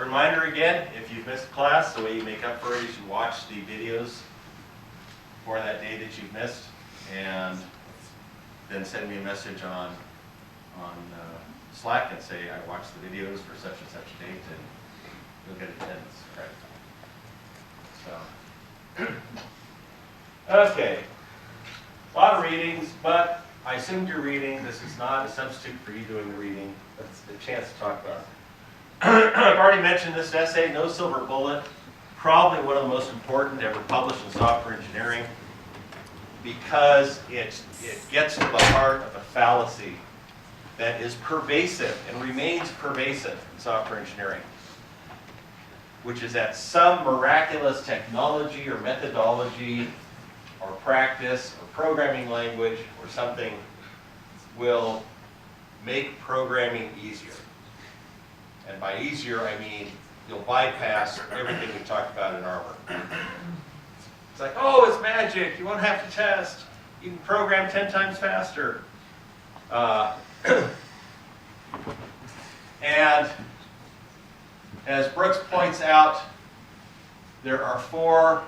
reminder again, if you've missed class, the way you make up for it is you watch the videos for that day that you've missed, and then send me a message on Slack and say, I watched the videos for such and such a date, and you'll get attendance credit. So, okay, a lot of readings, but I assumed you're reading. This is not a substitute for you doing the reading. That's a chance to talk about it. I've already mentioned this essay, No Silver Bullet, probably one of the most important ever published in software engineering, because it gets to the heart of a fallacy that is pervasive and remains pervasive in software engineering, which is that some miraculous technology or methodology or practice or programming language or something will make programming easier. And by easier, I mean you'll bypass everything we talked about in our work. It's like, oh, it's magic. You won't have to test. You can program 10 times faster. And as Brooks points out, there are 4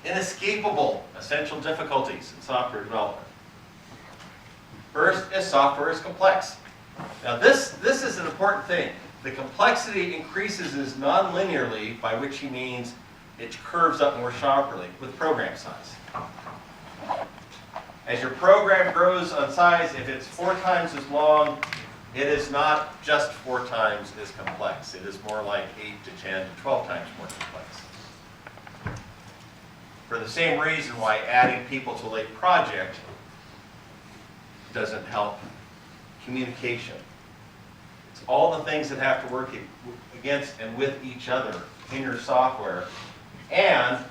inescapable essential difficulties in software development. First is software is complex. Now this is an important thing. The complexity increases non-linearly, by which he means it curves up more sharply with program size. As your program grows on size, if it's 4 times as long, it is not just 4 times as complex. It is more like 8 to 10 to 12 times more complex. For the same reason why adding people to a project doesn't help communication. It's all the things that have to work against and with each other in your software. And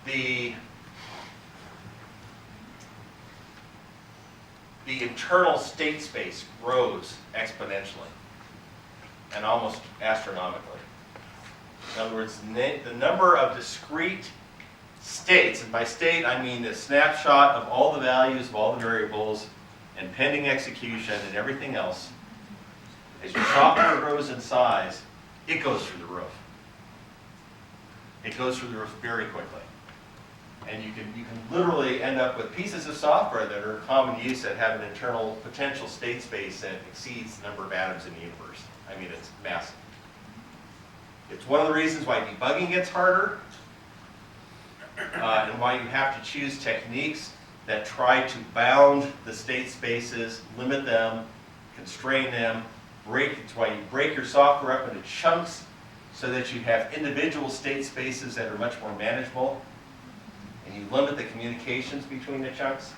the internal state space grows exponentially and almost astronomically. In other words, the number of discrete states, and by state I mean the snapshot of all the values of all the variables and pending execution and everything else, as your software grows in size, it goes through the roof. It goes through the roof very quickly. And you can literally end up with pieces of software that are in common use that have an internal potential state space that exceeds the number of atoms in the universe. I mean, it's massive. It's one of the reasons why debugging gets harder, and why you have to choose techniques that try to bound the state spaces, limit them, constrain them, it's why you break your software up into chunks so that you have individual state spaces that are much more manageable, and you limit the communications between the chunks.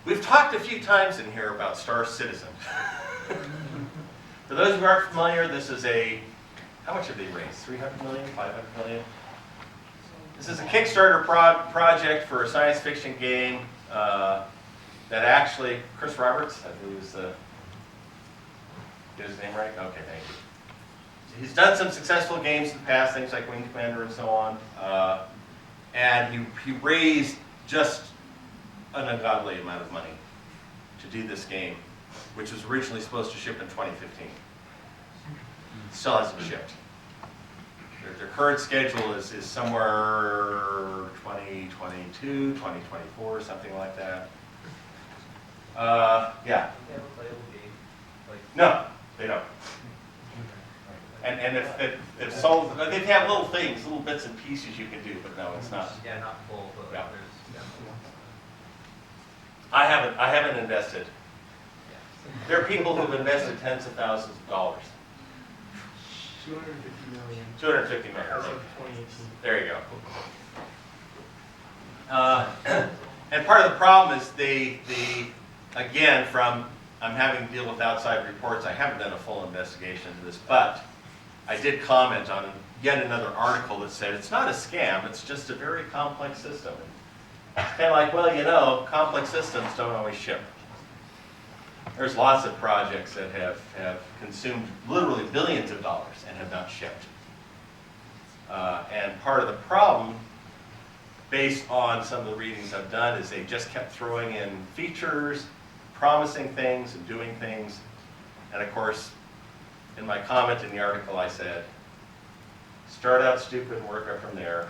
We've talked a few times in here about Star Citizen. For those who aren't familiar, this is how much have they raised? 300 million, 500 million? This is a Kickstarter project for a science fiction game that actually, Chris Roberts, I believe is get his name right? Okay, thank you. He's done some successful games in the past, things like Wing Commander and so on. And he raised just an ungodly amount of money to do this game, which was originally supposed to ship in 2015. Still hasn't shipped. Their current schedule is somewhere 2022, 2024, something like that. Yeah. They have a playable game. No, they don't. And if sold, they have little things, little bits and pieces you can do, but no, it's not. Yeah, not full, but Yeah. there's I haven't invested. yeah. There are people who've invested tens of thousands of dollars. 250 million. 250 million. As of 2018. There you go. And part of the problem is again, I'm having to deal with outside reports. I haven't done a full investigation into this, but I did comment on yet another article that said it's not a scam, it's just a very complex system. It's kind of like, well, you know, complex systems don't always ship. There's lots of projects that have consumed literally billions of dollars and have not shipped. And part of the problem, based on some of the readings I've done, is they just kept throwing in features, promising things and doing things. And of course, in my comment in the article, I said, start out stupid and work up from there.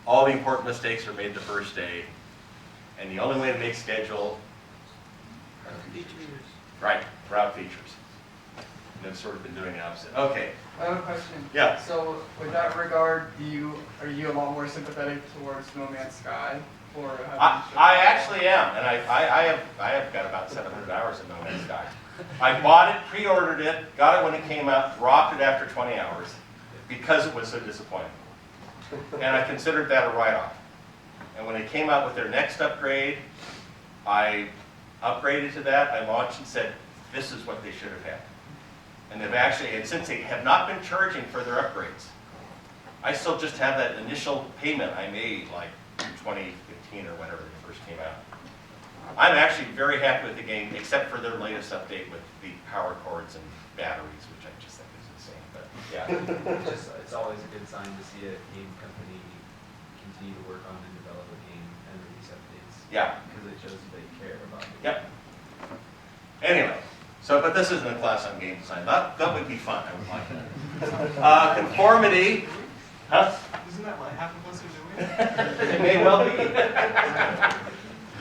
All the important mistakes are made the first day. And the only way to make schedule are features. Right, route features. And I've sort of been doing the opposite. Okay. I have a question. Yeah. So, with that regard, are you a lot more sympathetic towards No Man's Sky, or I actually am, and I have got about 700 hours in No Man's Sky. I bought it, pre-ordered it, got it when it came out, dropped it after 20 hours because it was so disappointing. And I considered that a write-off. And when it came out with their next upgrade, I upgraded to that. I launched and said, this is what they should have had. And they've actually, and since they have not been charging for their upgrades, I still just have that initial payment I made like in 2015 or whenever it first came out. I'm actually very happy with the game, except for their latest update with the power cords and batteries, which I just think is insane. But yeah, It's always a good sign to see a game company continue to work on and develop a game and release updates. yeah, Because it shows that you care about it. yep. Anyway, so but this isn't a class on game design. That would be fun. I would like that. Conformity, huh? Isn't that what half of us are doing? It may well be.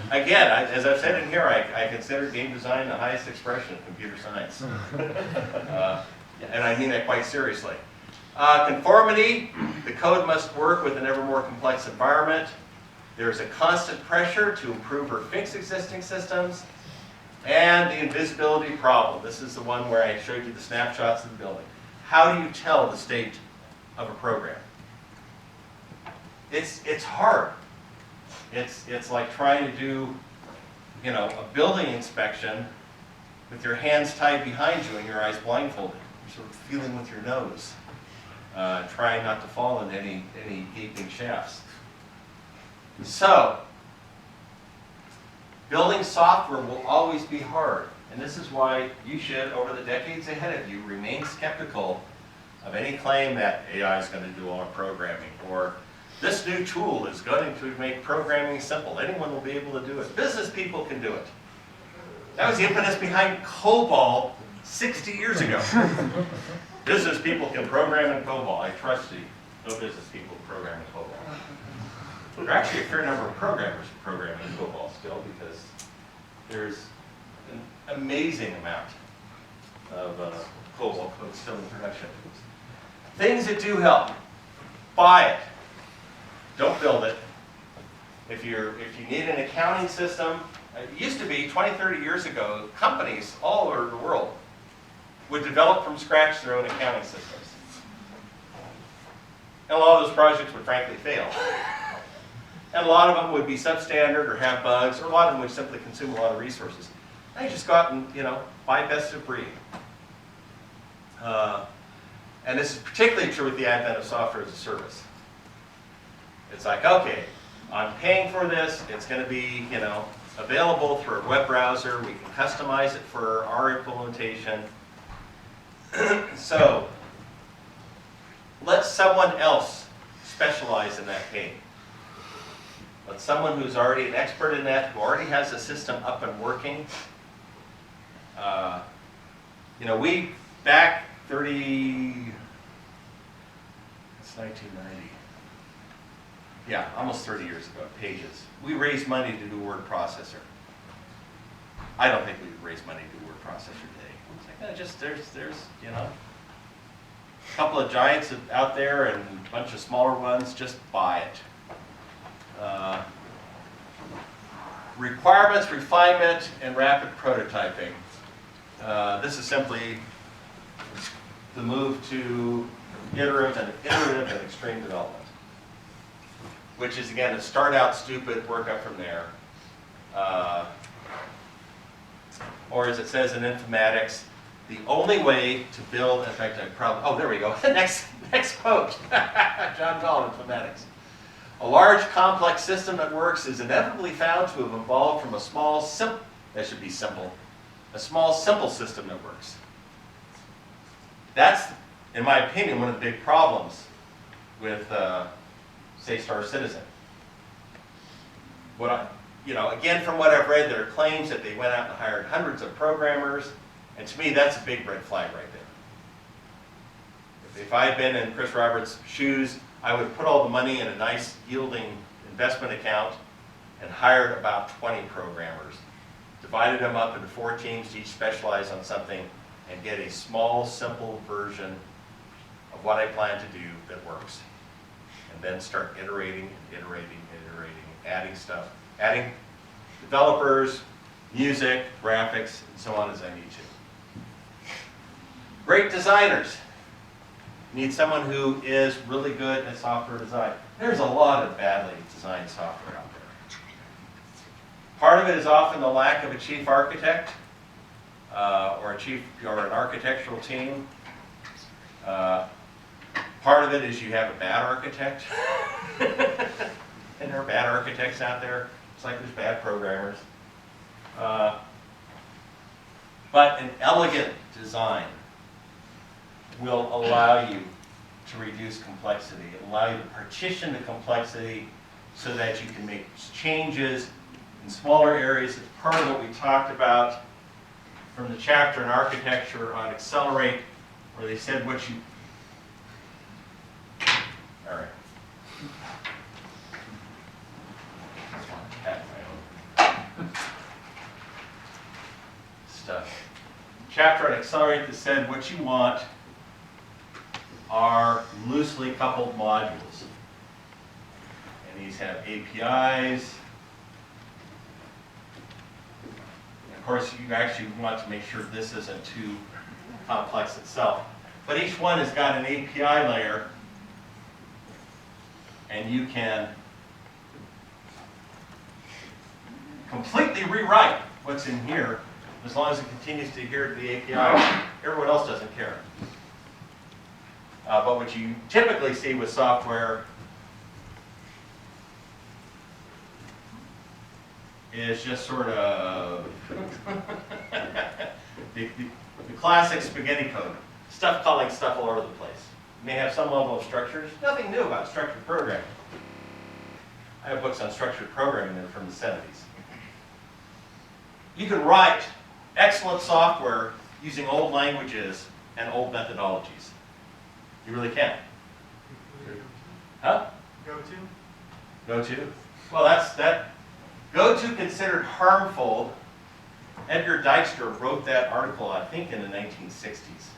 Again, as I've said in here, I consider game design the highest expression of computer science. And I mean that quite seriously. Conformity, the code must work with an ever more complex environment. There's a constant pressure to improve or fix existing systems. And the invisibility problem. This is the one where I showed you the snapshots of the building. How do you tell the state of a program? It's hard. It's like trying to do, a building inspection with your hands tied behind you and your eyes blindfolded. You're sort of feeling with your nose, trying not to fall into any gaping shafts. So, building software will always be hard, and this is why you should, over the decades ahead of you, remain skeptical of any claim that AI is going to do all our programming, or this new tool is going to make programming simple. Anyone will be able to do it. Business people can do it. That was the impetus behind COBOL 60 years ago. Business people can program in COBOL. I trust you. No business people program in COBOL. There are actually a fair number of programmers programming in COBOL still, because there's an amazing amount of COBOL code still in production. Things that do help. Buy it. Don't build it. If you need an accounting system, it used to be 20, 30 years ago, companies all over the world would develop from scratch their own accounting systems. And a lot of those projects would frankly fail. And a lot of them would be substandard or have bugs, or a lot of them would simply consume a lot of resources. And you just go out and, buy best of breed. And this is particularly true with the advent of software as a service. It's like, okay, I'm paying for this. It's going to be, available through a web browser. We can customize it for our implementation. So, let someone else specialize in that pain. Let someone who's already an expert in that, who already has the system up and working. We back 1990. Yeah, almost 30 years ago, at Pages. We raised money to do a word processor. I don't think we would raise money to do a word processor today. It's like, there's a couple of giants out there and a bunch of smaller ones, just buy it. Requirements, refinement, and rapid prototyping. This is simply the move to iterative and extreme development, which is, again, to start out stupid, work up from there. Or as it says in informatics, the only way to build, in fact, there we go. Next quote, John Gall, informatics. A large, complex system that works is inevitably found to have evolved from a small, simple system that works. That's, in my opinion, one of the big problems with, say, Star Citizen. you know, again, from what I've read, there are claims that they went out and hired hundreds of programmers, and to me, that's a big red flag right there. If I had been in Chris Roberts' shoes, I would put all the money in a nice yielding investment account and hired about 20 programmers, divided them up into 4 teams, each specialize on something, and get a small, simple version of what I plan to do that works. And then start iterating and iterating and iterating, adding stuff, adding developers, music, graphics, and so on as I need to. Great designers. Need someone who is really good at software design. There's a lot of badly designed software out there. Part of it is often the lack of a chief architect or an architectural team. Part of it is you have a bad architect. And there are bad architects out there. It's like there's bad programmers. But an elegant design will allow you to reduce complexity, allow you to partition the complexity so that you can make changes in smaller areas. It's part of what we talked about from the chapter in architecture on Accelerate, where they said what you... All right. Just want to tap my own stuff. Chapter on Accelerate that said what you want are loosely coupled modules. And these have APIs. And of course, you actually want to make sure this isn't too complex itself. But each one has got an API layer, and you can completely rewrite what's in here as long as it continues to adhere to the API. Everyone else doesn't care. But what you typically see with software is just sort of the classic spaghetti code. Stuff calling stuff all over the place. You may have some level of structure. There's nothing new about structured programming. I have books on structured programming that are from the 70s. You can write excellent software using old languages and old methodologies. You really can. Huh? Go-to? Well, that. Go-to considered harmful. Edgar Dijkstra wrote that article, I think, in the 1960s.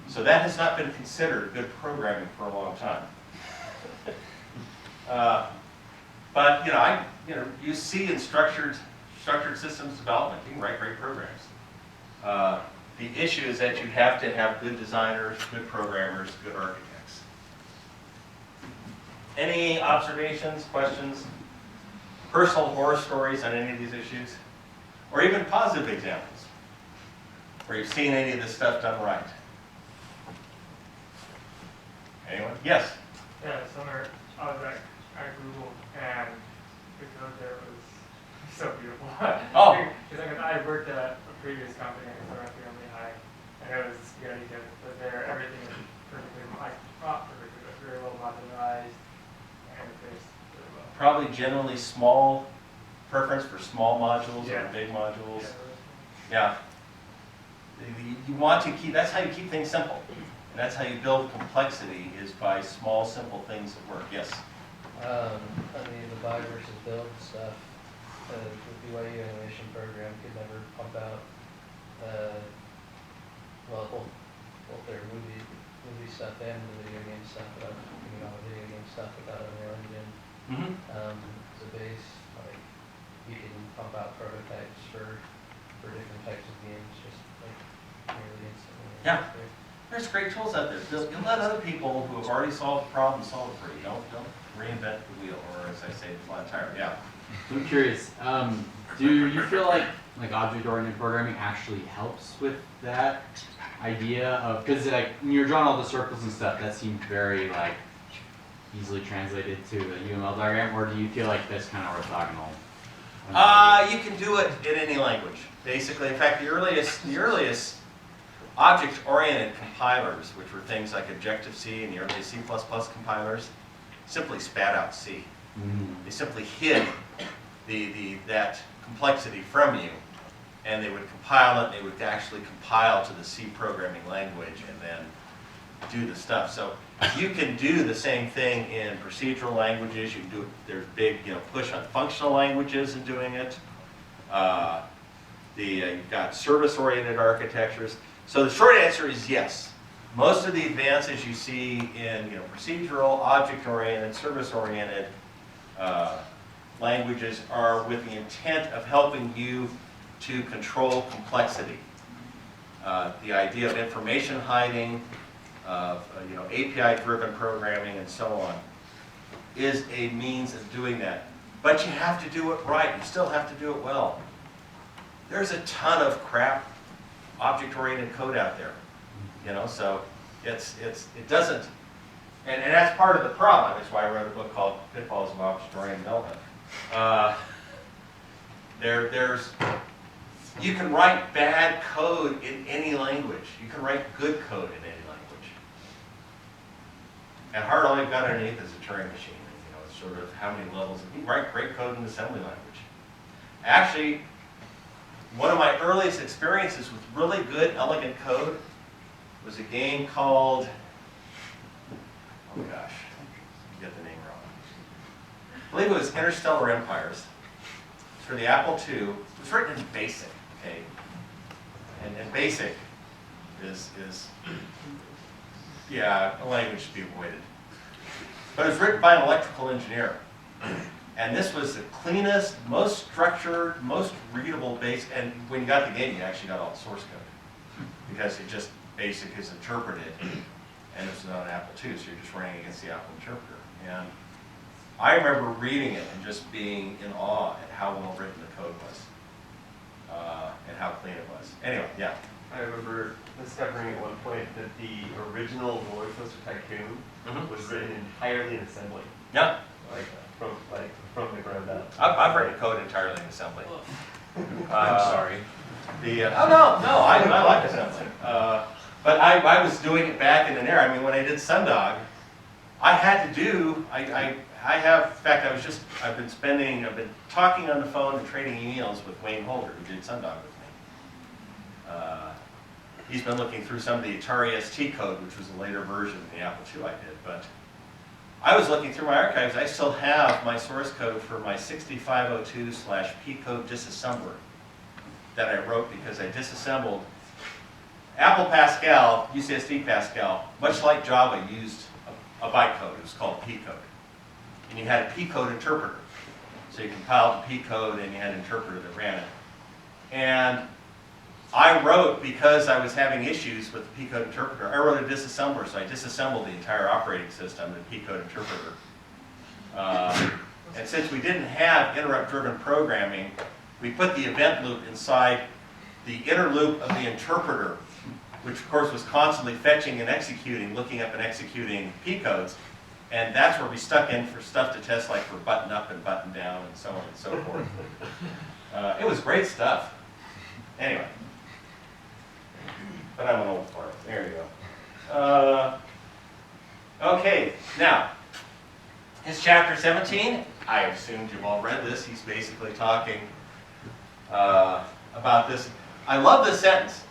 So that has not been considered good programming for a long time. But you see in structured systems development, you can write great programs. The issue is that you have to have good designers, good programmers, good architects. Any observations, questions, personal horror stories on any of these issues? Or even positive examples where you've seen any of this stuff done right? Anyone? Yes? Yeah, summer I was at Google and the code there was so beautiful. Oh. Because I worked at a previous company and it was really high, and it was spaghetti code, but there everything was perfectly, not perfectly, but very well modularized and interfaced really well. Probably generally small, preference for small modules Yeah. or big modules. Yeah. Yeah. You want to keep, that's how you keep things simple. And that's how you build complexity, is by small, simple things that work. Yes? I mean, the buy versus build stuff, the BYU animation program could never pump out, both their movie stuff and the video game stuff without, video game stuff without a real engine. Mm-hmm. As a base, like, you can pump out prototypes for different types of games, just like nearly instantly. Yeah. There's great tools out there. You let other people who have already solved the problem solve it for you. Don't reinvent the wheel, or as I say, the flat tire. Yeah. I'm curious, do you feel like object-oriented programming actually helps with that idea of, because like when you're drawing all the circles and stuff, that seemed very like easily translated to a UML diagram, or do you feel like that's kind of orthogonal? You can do it in any language, basically. In fact, the earliest object-oriented compilers, which were things like Objective-C and the early C++ compilers, simply spat out C. They simply hid that complexity from you, and they would compile it, and they would actually compile to the C programming language and then do the stuff. So you can do the same thing in procedural languages. You can do it, there's big, push on functional languages in doing it. You've got service-oriented architectures. So the short answer is yes. Most of the advances you see in procedural, object-oriented, service-oriented languages are with the intent of helping you to control complexity. The idea of information hiding, of API-driven programming, and so on, is a means of doing that. But you have to do it right. You still have to do it well. There's a ton of crap object-oriented code out there, so it doesn't, and that's part of the problem. That's why I wrote a book called Pitfalls of Object-Oriented Development. You can write bad code in any language. You can write good code in any language. At heart, all you've got underneath is a Turing machine. It's sort of how many levels. You can write great code in assembly language. Actually, one of my earliest experiences with really good, elegant code was a game called, oh gosh, I get the name wrong. I believe it was Interstellar Empires. It's for the Apple II. It was written in BASIC, okay? And BASIC is yeah, a language to be avoided. But it was written by an electrical engineer. And this was the cleanest, most structured, most readable base. And when you got the game, you actually got all the source code. Because it just, BASIC is interpreted. And it's not an Apple II, so you're just running against the Apple interpreter. And I remember reading it and just being in awe at how well written the code was. And how clean it was. Anyway, yeah. I remember discovering at one point that the original Roller Coaster Tycoon was written entirely in assembly. Yeah. From the ground up. I've written code entirely in assembly. I'm sorry. Oh no, I like assembly. But I was doing it back in an era. I mean, when I did Sundog, I had to do. I have. In fact, I've been talking on the phone and trading emails with Wayne Holder, who did Sundog with me. He's been looking through some of the Atari ST code, which was a later version of the Apple II I did, but. I was looking through my archives. I still have my source code for my 6502/P code disassembler that I wrote because I disassembled Apple Pascal, UCSD Pascal, much like Java used a bytecode. It was called P code. And you had a P code interpreter. So you compiled the P code and you had an interpreter that ran it. And I wrote, because I was having issues with the P code interpreter, I wrote a disassembler, so I disassembled the entire operating system in the P code interpreter. And since we didn't have interrupt-driven programming, we put the event loop inside the inner loop of the interpreter, which of course was constantly fetching and executing, looking up and executing P codes. And that's where we stuck in for stuff to test, like for button up and button down and so on and so forth. It was great stuff. Anyway. But I'm an old fart. There you go. Okay, now, his chapter 17, I assumed you've all read this. He's basically talking about this. I love this sentence.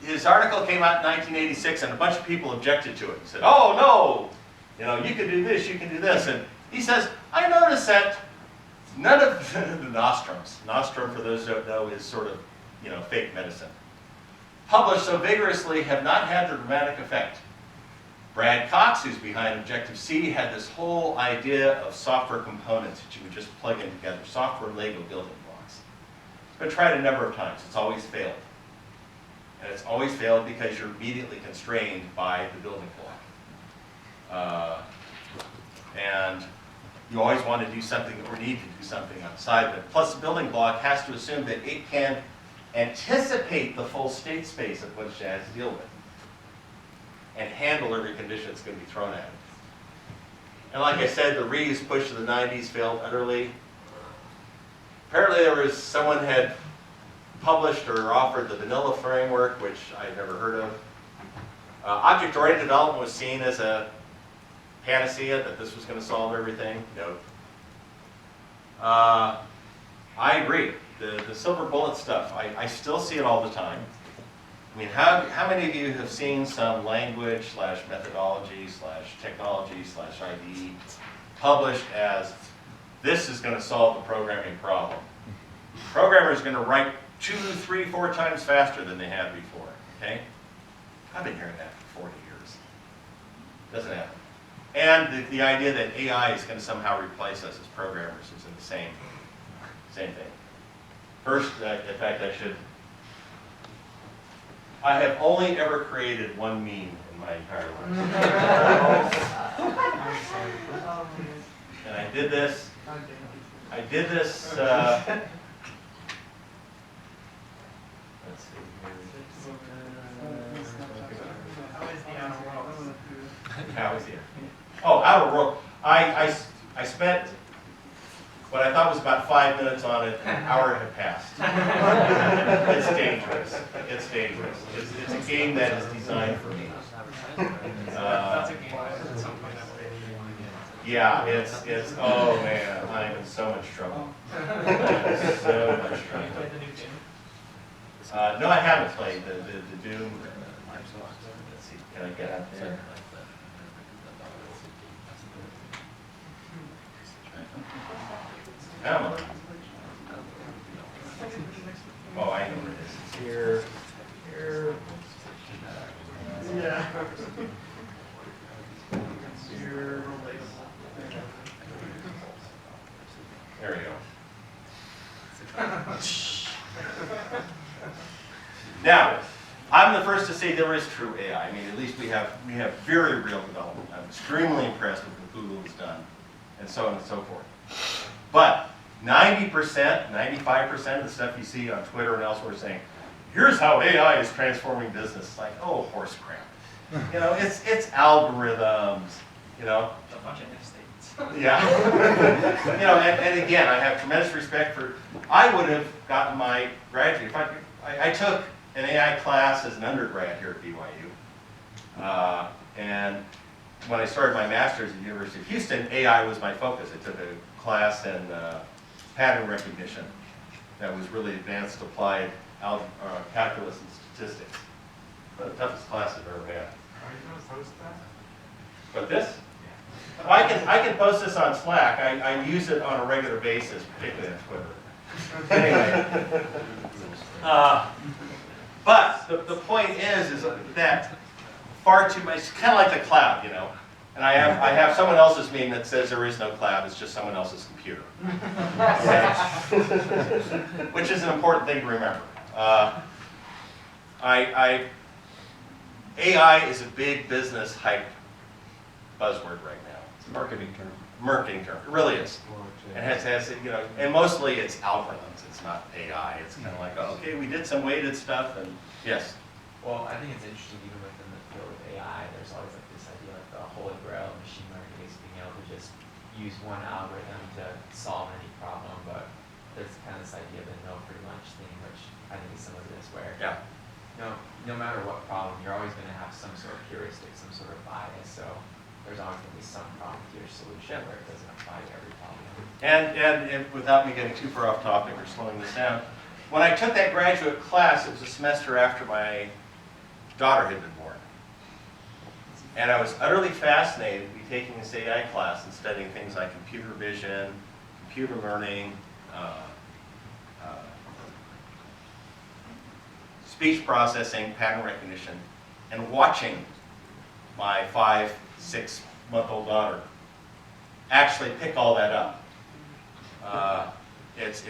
His article came out in 1986, and a bunch of people objected to it. He said, oh, no, you can do this, you can do this. And he says, I noticed that none of the nostrums, nostrum, for those who don't know, is sort of, fake medicine, published so vigorously have not had the dramatic effect. Brad Cox, who's behind Objective-C, had this whole idea of software components that you would just plug in together, software Lego building blocks. It's been tried a number of times. It's always failed. And it's always failed because you're immediately constrained by the building block. And you always want to do something or need to do something outside of it. Plus, the building block has to assume that it can anticipate the full state space of what it has to deal with and handle every condition that's going to be thrown at it. And like I said, the reuse push to the 90s failed utterly. Apparently someone had published or offered the vanilla framework, which I'd never heard of. Object-oriented development was seen as a panacea, that this was going to solve everything. No. I agree. The silver bullet stuff, I still see it all the time. I mean, how many of you have seen some language / methodology / technology / IDE published as this is going to solve the programming problem? Programmer is going to write 2, 3, 4 times faster than they had before. Okay? I've been hearing that for 40 years. Doesn't happen. And the idea that AI is going to somehow replace us as programmers is in the same thing. First, in fact, I have only ever created one meme in my entire life. And I did this. Let's see How is it? Oh, Outer World. I spent what I thought was about 5 minutes on it, an hour had passed. It's dangerous. It's dangerous. It's a game that is designed for me. That's a game at some point that way. Yeah, it's oh man, I'm in so much trouble. So much trouble. Play the new game. No, I haven't played the Doom. Let's see, can I get out there? Come on. Oh, I know where it is. It's here. Yeah. Here. There we go. Now, I'm the first to say there is true AI. I mean, at least we have very real development. I'm extremely impressed with what Google has done, and so on and so forth. But 90%, 95% of the stuff you see on Twitter and elsewhere saying, here's how AI is transforming business. Like, oh, horse crap. You know, it's algorithms, you know. A bunch of if statements. Yeah. You know, and again, I have tremendous respect for, I would have gotten my graduate, I took an AI class as an undergrad here at BYU. And when I started my master's at the University of Houston, AI was my focus. I took a class in pattern recognition that was really advanced applied calculus and statistics. One of the toughest classes I've ever had. Are you going to post that? But this? Well, I can post this on Slack. I use it on a regular basis, particularly on Twitter. Anyway. But the point is that far too much, it's kind of like the cloud, you know. And I have someone else's meme that says there is no cloud, it's just someone else's computer. Which is an important thing to remember. AI is a big business hype buzzword right now. It's a marketing term. Marketing term, it really is. And has you know, and mostly it's algorithms, it's not AI. It's kind of like, oh, okay, we did some weighted stuff, and yes. Well, I think it's interesting even within the field of AI, there's always like this idea like the holy grail of machine learning is being able to just use one algorithm to solve any problem, but there's kind of this idea of the no free lunch thing, which I think is some of this where Yeah. no matter what problem, you're always going to have some sort of heuristic, some sort of bias, so there's always going to be some problem to your solution where it doesn't apply to every problem. And without me getting too far off topic or slowing this down, when I took that graduate class, it was a semester after my daughter had been born. And I was utterly fascinated to be taking this AI class and studying things like computer vision, computer learning, speech processing, pattern recognition, and watching my 5, 6-month-old daughter actually pick all that up. It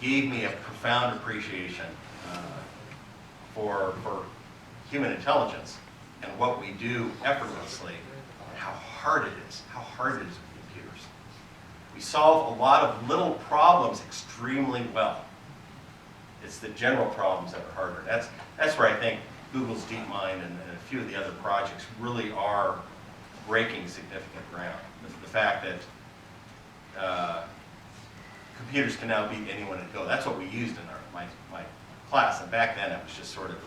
gave me a profound appreciation for human intelligence and what we do effortlessly, and how hard it is with computers. We solve a lot of little problems extremely well. It's the general problems that are harder. That's where I think Google's DeepMind and a few of the other projects really are breaking significant ground. The fact that computers can now beat anyone at Go. That's what we used in my class. And back then it was just sort of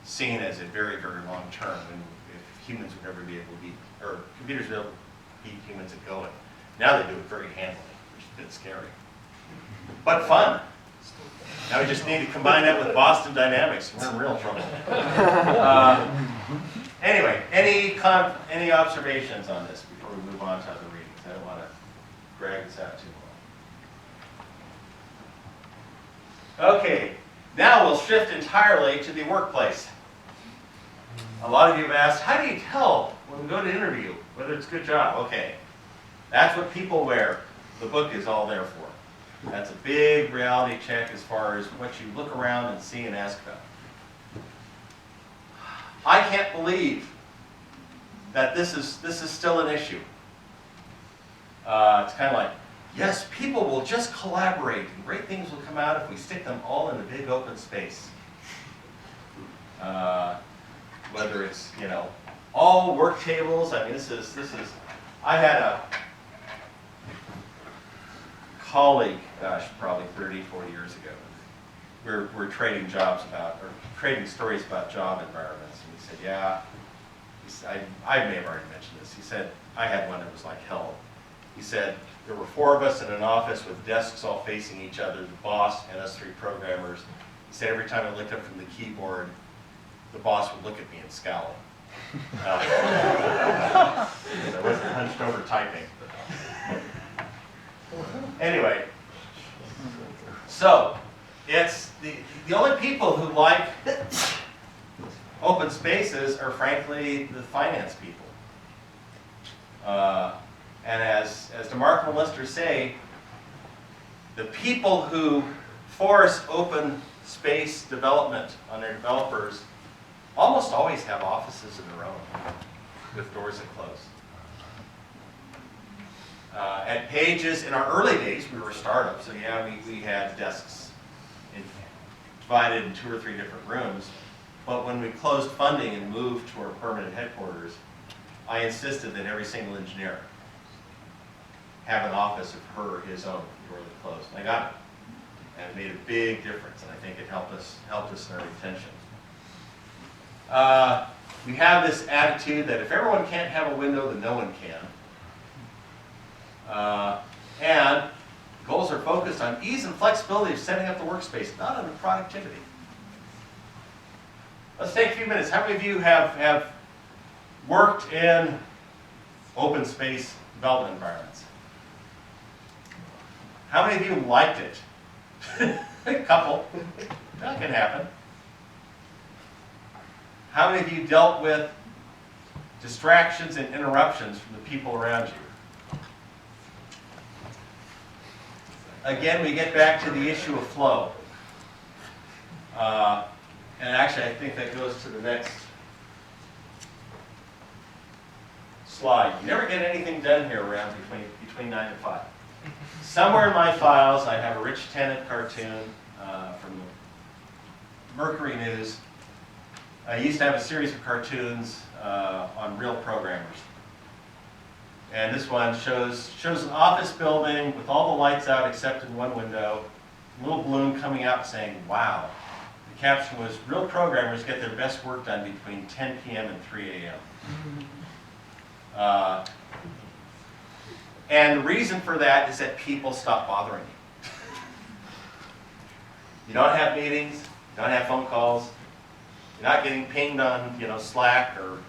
seen as a very, very long term, and if humans would ever be able to beat, or computers would keep humans at going. Now they do it very handily, which is a bit scary. But fun. Now we just need to combine that with Boston Dynamics. We're in real trouble. Anyway, any observations on this before we move on to other readings? I don't want to drag this out too long. Okay, now we'll shift entirely to the workplace. A lot of you have asked, how do you tell when we go to interview whether it's a good job? Okay, that's what Peopleware, the book, is all there for. That's a big reality check as far as what you look around and see and ask about. I can't believe that this is still an issue. It's kind of like, yes, people will just collaborate and great things will come out if we stick them all in a big open space. Whether it's, you know, all work tables. I mean, this is. I had a colleague, gosh, probably 30, 40 years ago. We're trading jobs about, or trading stories about job environments. And he said, yeah. He said, I may have already mentioned this. He said, I had one that was like hell. He said, there were 4 of us in an office with desks all facing each other, the boss and us 3 programmers. He said every time I looked up from the keyboard, the boss would look at me and scowl. I wasn't hunched over typing. Anyway, so it's the only people who like open spaces are frankly the finance people. And as DeMarco and Lister say, the people who force open space development on their developers almost always have offices of their own with doors that close. At Pages, in our early days, we were a startup, so yeah, we had desks divided in 2 or 3 different rooms. But when we closed funding and moved to our permanent headquarters, I insisted that every single engineer have an office of her or his own door that closed. And I got it. And it made a big difference, and I think it helped us in our retention. We have this attitude that if everyone can't have a window, then no one can. And goals are focused on ease and flexibility of setting up the workspace, not on the productivity. Let's take a few minutes. How many of you have worked in open space development environments? How many of you liked it? A couple. That can happen. How many of you dealt with distractions and interruptions from the people around you? Again, we get back to the issue of flow. And actually, I think that goes to the next slide. You never get anything done here around between 9 and 5. Somewhere in my files, I have a Rich Tennant cartoon from the Mercury News. I used to have a series of cartoons on real programmers. And this one shows an office building with all the lights out except in one window, a little balloon coming out saying, wow. The caption was, real programmers get their best work done between 10 p.m. and 3 a.m. And the reason for that is that people stop bothering you. You don't have meetings, you don't have phone calls, you're not getting pinged on Slack or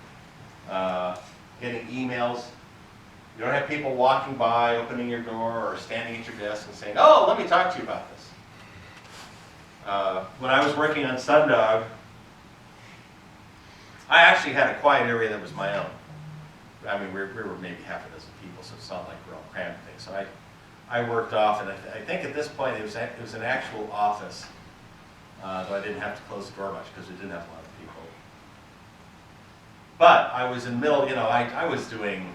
getting emails. You don't have people walking by, opening your door, or standing at your desk and saying, oh, let me talk to you about this. When I was working on Sundog, I actually had a quiet area that was my own. I mean, we were maybe half a dozen people, so it's not like we're all crammed things. So I worked off, and I think at this point it was an actual office, though I didn't have to close the door much because we didn't have a lot of people. But I was in the middle, I was doing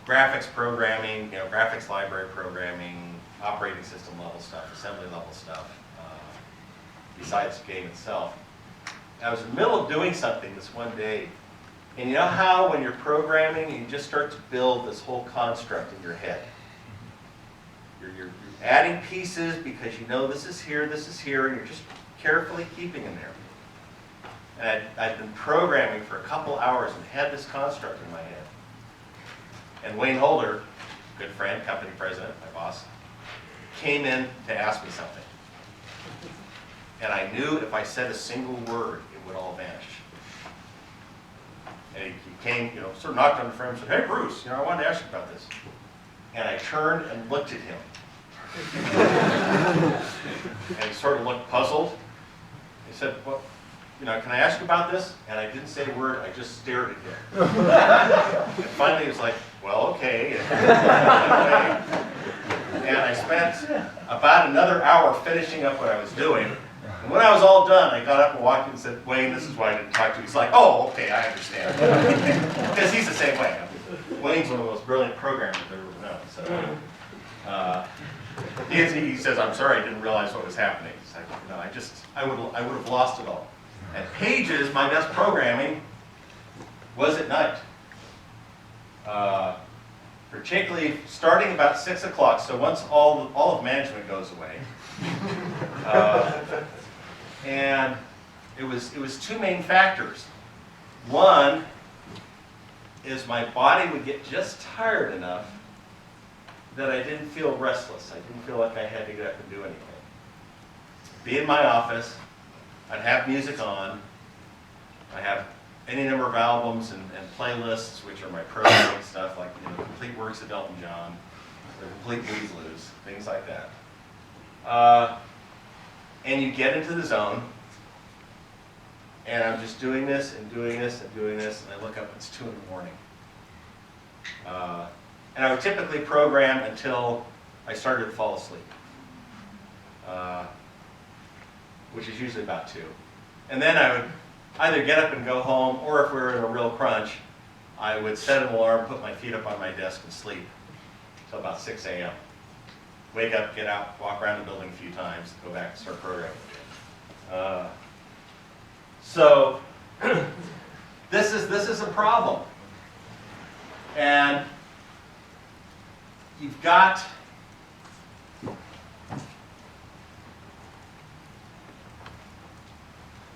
graphics programming, graphics library programming, operating system level stuff, assembly level stuff, besides the game itself. I was in the middle of doing something this one day, and you know how when you're programming, you just start to build this whole construct in your head. You're adding pieces because you know this is here, and you're just carefully keeping them there. And I'd been programming for a couple hours and had this construct in my head. And Wayne Holder, good friend, company president, my boss, came in to ask me something. And I knew if I said a single word, it would all vanish. And he came, sort of knocked on the frame and said, "Hey, Bruce, I wanted to ask you about this." And I turned and looked at him. And he sort of looked puzzled. He said, "Well, can I ask you about this?" And I didn't say a word, I just stared at him. And finally he was like, "Well, okay." And I spent about another hour finishing up what I was doing. And when I was all done, I got up and walked in and said, "Wayne, this is why I didn't talk to you." He's like, "Oh, okay, I understand." Because he's the same way. Wayne's one of the most brilliant programmers I've ever known. So, he says, "I'm sorry, I didn't realize what was happening." It's like, I would have lost it all. At Pages, my best programming was at night. Particularly starting about 6 o'clock, so once all of management goes away. And it was two main factors. One is my body would get just tired enough that I didn't feel restless. I didn't feel like I had to get up and do anything. Be in my office, I'd have music on, I have any number of albums and playlists, which are my programming stuff, like complete works of Elton John, or complete Blues Blues, things like that. And you get into the zone, and I'm just doing this and doing this and doing this, and I look up, it's 2 in the morning. And I would typically program until I started to fall asleep, which is usually about 2. And then I would either get up and go home, or if we were in a real crunch, I would set an alarm, put my feet up on my desk and sleep until about 6 a.m. Wake up, get out, walk around the building a few times, go back and start programming again. So this is a problem. And you've got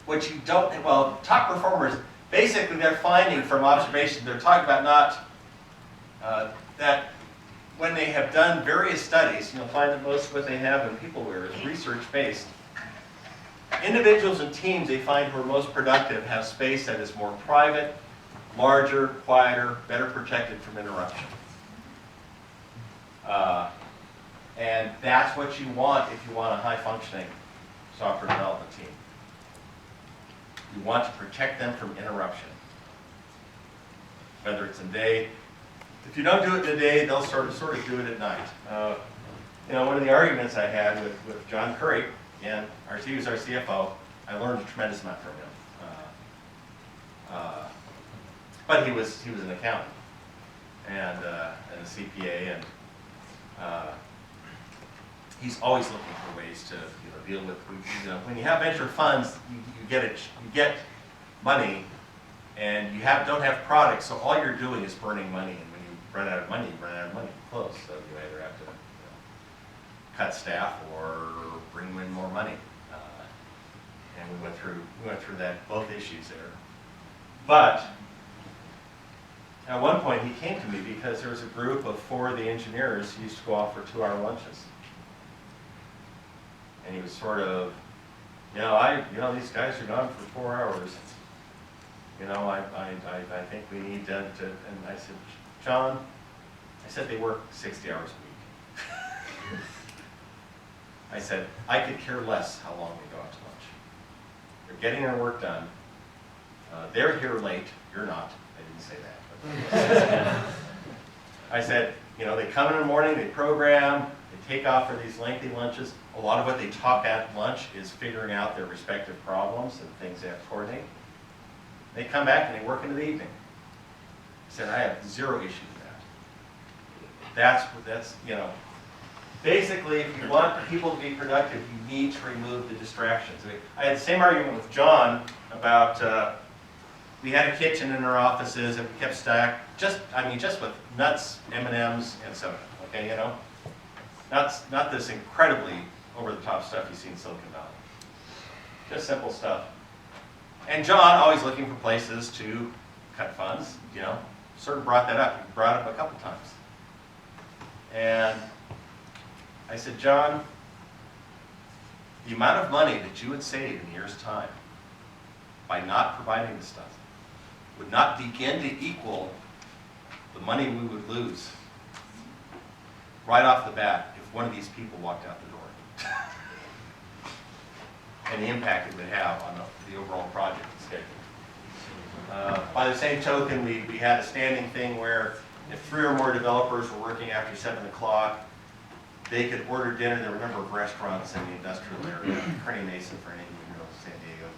what you don't, well, top performers, basically they're finding from observation, they're talking about not, that when they have done various studies, you'll find that most of what they have in Peopleware is research-based. Individuals and teams they find who are most productive have space that is more private, larger, quieter, better protected from interruption. And that's what you want if you want a high-functioning software development team. You want to protect them from interruption. Whether it's in day, if you don't do it in the day, they'll sort of do it at night. One of the arguments I had with John Curry, and he was our CFO, I learned a tremendous amount from him. But he was an accountant and a CPA, and he's always looking for ways to deal with. When you have venture funds, you get money, and you don't have products, so all you're doing is burning money. And when you run out of money, you run out of money. Close. So you either have to cut staff or bring in more money. And we went through both issues there. But at one point he came to me because there was a group of 4 of the engineers who used to go off for 2-hour lunches. And he was sort of, these guys are gone for 4 hours. I think we need to, and I said, John, they work 60 hours a week. I said, I could care less how long they go out to lunch. They're getting their work done. They're here late, you're not. I didn't say that. I said, they come in the morning, they program, they take off for these lengthy lunches. A lot of what they talk at lunch is figuring out their respective problems and things they have to coordinate. They come back and they work into the evening. I said, I have 0 issue with that. That's basically, if you want people to be productive, you need to remove the distractions. I had the same argument with John about, we had a kitchen in our offices and we kept stacked, just with nuts, M&Ms, and soda, okay, Not this incredibly over-the-top stuff you see in Silicon Valley. Just simple stuff. And John, always looking for places to cut funds, sort of brought that up. He brought it up a couple times. And I said, John, the amount of money that you would save in a year's time by not providing this stuff would not begin to equal the money we would lose right off the bat if one of these people walked out the door. And the impact it would have on the overall project schedule. By the same token, we had a standing thing where if 3 or more developers were working after 7 o'clock, they could order dinner. There were a number of restaurants in the industrial area, Kearney Mesa for any of you who know San Diego.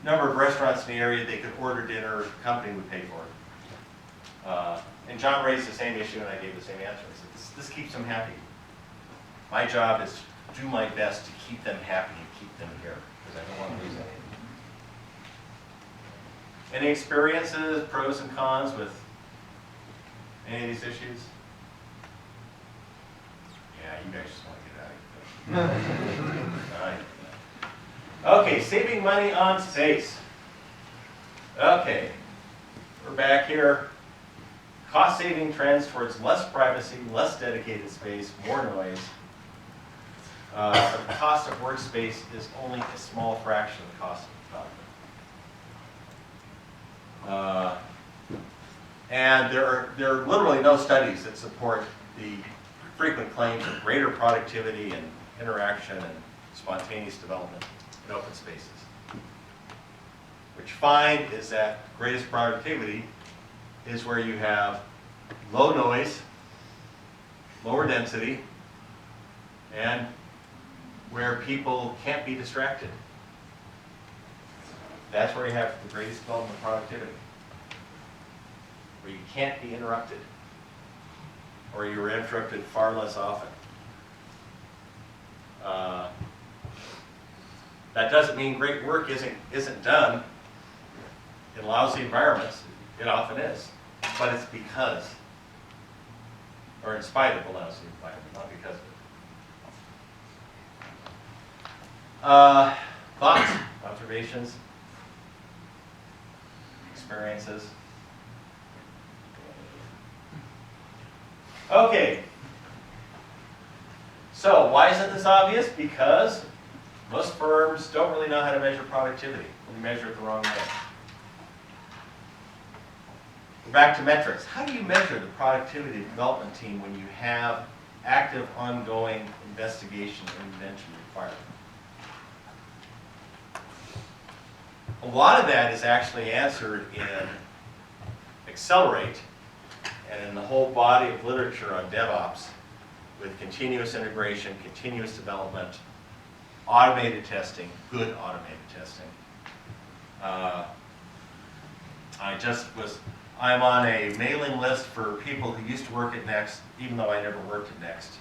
Number of restaurants in the area, they could order dinner, the company would pay for it. And John raised the same issue and I gave the same answer. I said, this keeps them happy. My job is to do my best to keep them happy and keep them here, because I don't want to lose any. Any experiences, pros and cons with any of these issues? Yeah, you guys just want to get out of here. All right. Okay, saving money on space. Okay, we're back here. Cost-saving trends towards less privacy, less dedicated space, more noise. The cost of workspace is only a small fraction of the cost of development. And there are literally no studies that support the frequent claims of greater productivity and interaction and spontaneous development in open spaces. What you find is that greatest productivity is where you have low noise, lower density, and where people can't be distracted. That's where you have the greatest development of productivity. Where you can't be interrupted, or you're interrupted far less often. That doesn't mean great work isn't done in lousy environments. It often is, but it's because, or in spite of the lousy environment, not because of it. Thoughts, observations, experiences. Okay. So why isn't this obvious? Because most firms don't really know how to measure productivity. They measure it the wrong way. Back to metrics. How do you measure the productivity of the development team when you have active, ongoing investigation and intervention required? A lot of that is actually answered in Accelerate and in the whole body of literature on DevOps with continuous integration, continuous development, automated testing, good automated testing. I'm on a mailing list for people who used to work at Next, even though I never worked at Next.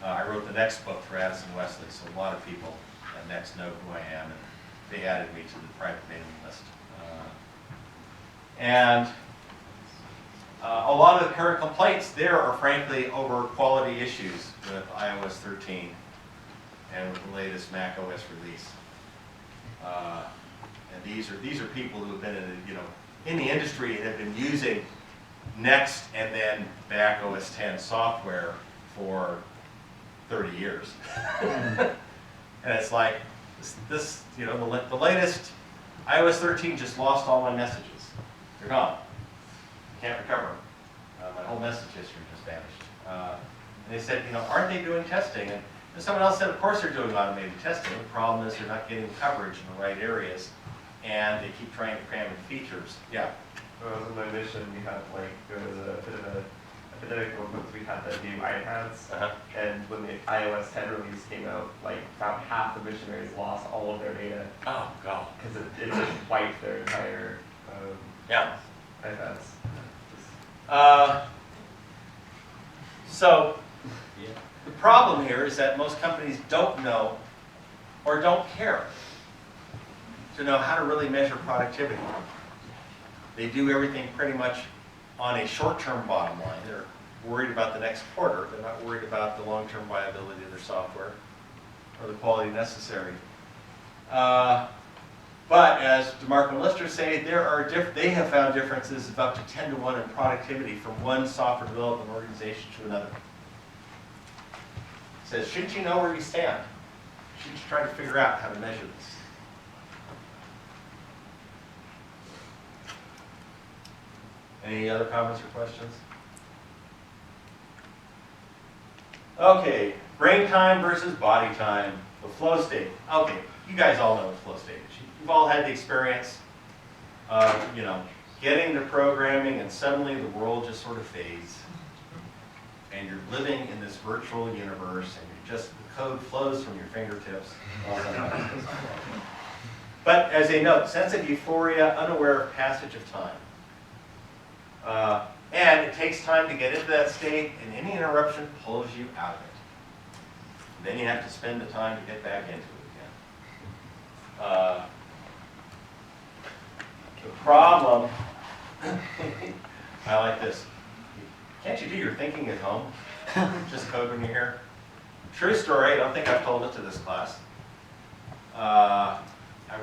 I wrote the Next book for Addison Wesley, so a lot of people at Next know who I am, and they added me to the private mailing list. A lot of the current complaints there are frankly over quality issues with iOS 13 and with the latest Mac OS release. And these are people who have been in the industry and have been using Next and then Mac OS 10 software for 30 years. And it's like the latest iOS 13 just lost all my messages. They're gone. Can't recover them. My whole message history just vanished. And they said, aren't they doing testing? And someone else said, of course they're doing automated testing. The problem is they're not getting coverage in the right areas, and they keep trying to cram in features. Yeah. In my mission, we had there was a bit of a epidemic because we had the new iPads, and when the iOS 10 release came out, about half the missionaries lost all of their data. Oh God. Because it just wiped their entire iPads. So the problem here is that most companies don't know or don't care to know how to really measure productivity. They do everything pretty much on a short-term bottom line. They're worried about the next quarter. They're not worried about the long-term viability of their software or the quality necessary. But as DeMarco and Lister say, they have found differences of up to 10 to 1 in productivity from one software development organization to another. It says, shouldn't you know where you stand? Shouldn't you try to figure out how to measure this? Any other comments or questions? Okay, brain time versus body time, the flow state. Okay, you guys all know what flow state is. You've all had the experience of, getting to programming and suddenly the world just sort of fades. And you're living in this virtual universe and the code flows from your fingertips. But as a note, sense of euphoria, unaware of passage of time. And it takes time to get into that state, and any interruption pulls you out of it. And then you have to spend the time to get back into it again. The problem, I like this. Can't you do your thinking at home? Just code when you're here. True story, I don't think I've told it to this class. I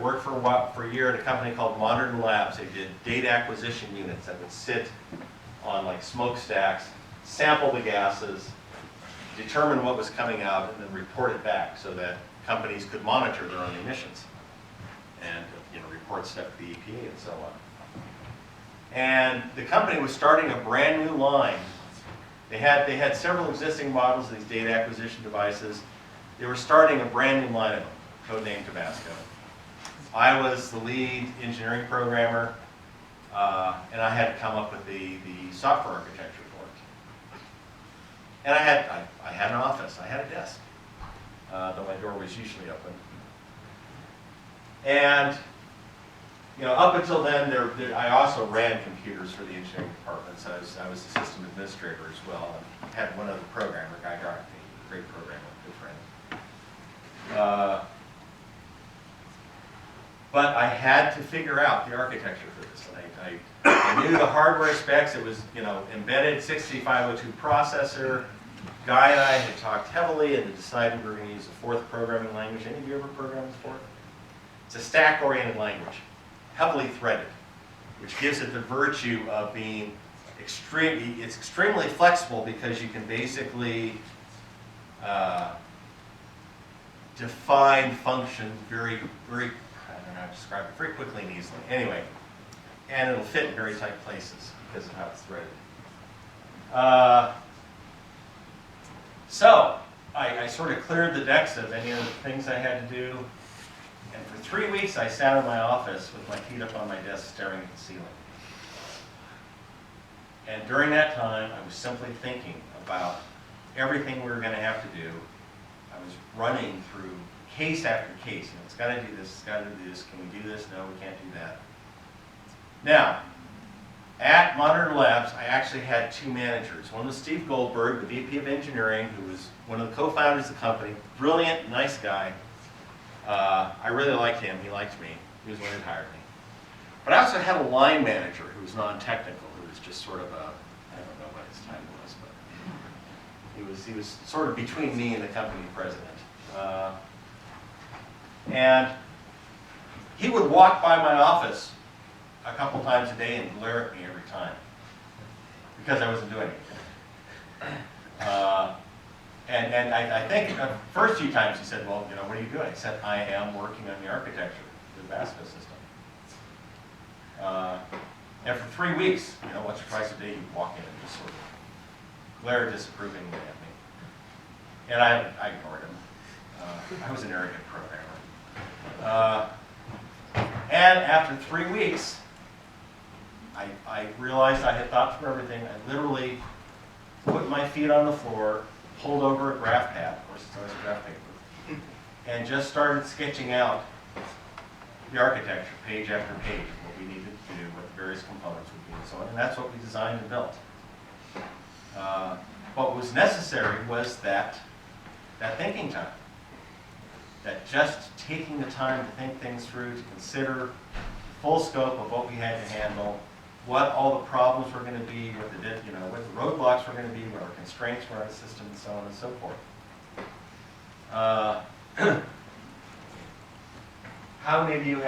worked for a year at a company called Modern Labs. They did data acquisition units that would sit on like smokestacks, sample the gases, determine what was coming out, and then report it back so that companies could monitor their own emissions and report stuff to the EPA and so on. And the company was starting a brand new line. They had several existing models of these data acquisition devices. They were starting a brand new line of them, codenamed Tabasco. I was the lead engineering programmer, and I had to come up with the software architecture for it. And I had an office, I had a desk, though my door was usually open. And up until then, I also ran computers for the engineering department, so I was the system administrator as well. And had one other programmer, Guy Garth, a great programmer, good friend. But I had to figure out the architecture for this. And I knew the hardware specs. It was, embedded 6502 processor. Guy and I had talked heavily and decided we were going to use a fourth programming language. Any of you ever programmed with fourth? It's a stack-oriented language, heavily threaded, which gives it the virtue of being extremely flexible because you can basically define functions very, very, I don't know how to describe it, very quickly and easily. Anyway, and it'll fit in very tight places because of how it's threaded. So I sort of cleared the decks of any of the things I had to do. And for 3 weeks, I sat in my office with my feet up on my desk staring at the ceiling. And during that time, I was simply thinking about everything we were going to have to do. I was running through case after case. It's got to do this, it's got to do this. Can we do this? No, we can't do that. Now, at Modern Labs, I actually had two managers. One was Steve Goldberg, the VP of Engineering, who was one of the co-founders of the company. Brilliant, nice guy. I really liked him. He liked me. He was the one who hired me. But I also had a line manager who was non-technical, who was just sort of a, I don't know what his title was, but he was sort of between me and the company president. And he would walk by my office a couple times a day and glare at me every time because I wasn't doing anything. And I think the first few times he said, well, what are you doing? I said, I am working on the architecture of the Vasco system. And for 3 weeks, once or twice a day, he'd walk in and just sort of glare disapprovingly at me. And I ignored him. I was an arrogant programmer. And after 3 weeks, I realized I had thought through everything. I literally put my feet on the floor, pulled over a graph pad, of course it's always a graph paper, and just started sketching out the architecture, page after page, of what we needed to do, what the various components would be, and so on. And that's what we designed and built. What was necessary was that thinking time. That just taking the time to think things through, to consider the full scope of what we had to handle, what all the problems were going to be, what the roadblocks were going to be, what our constraints were on the system, and so on and so forth. how many of you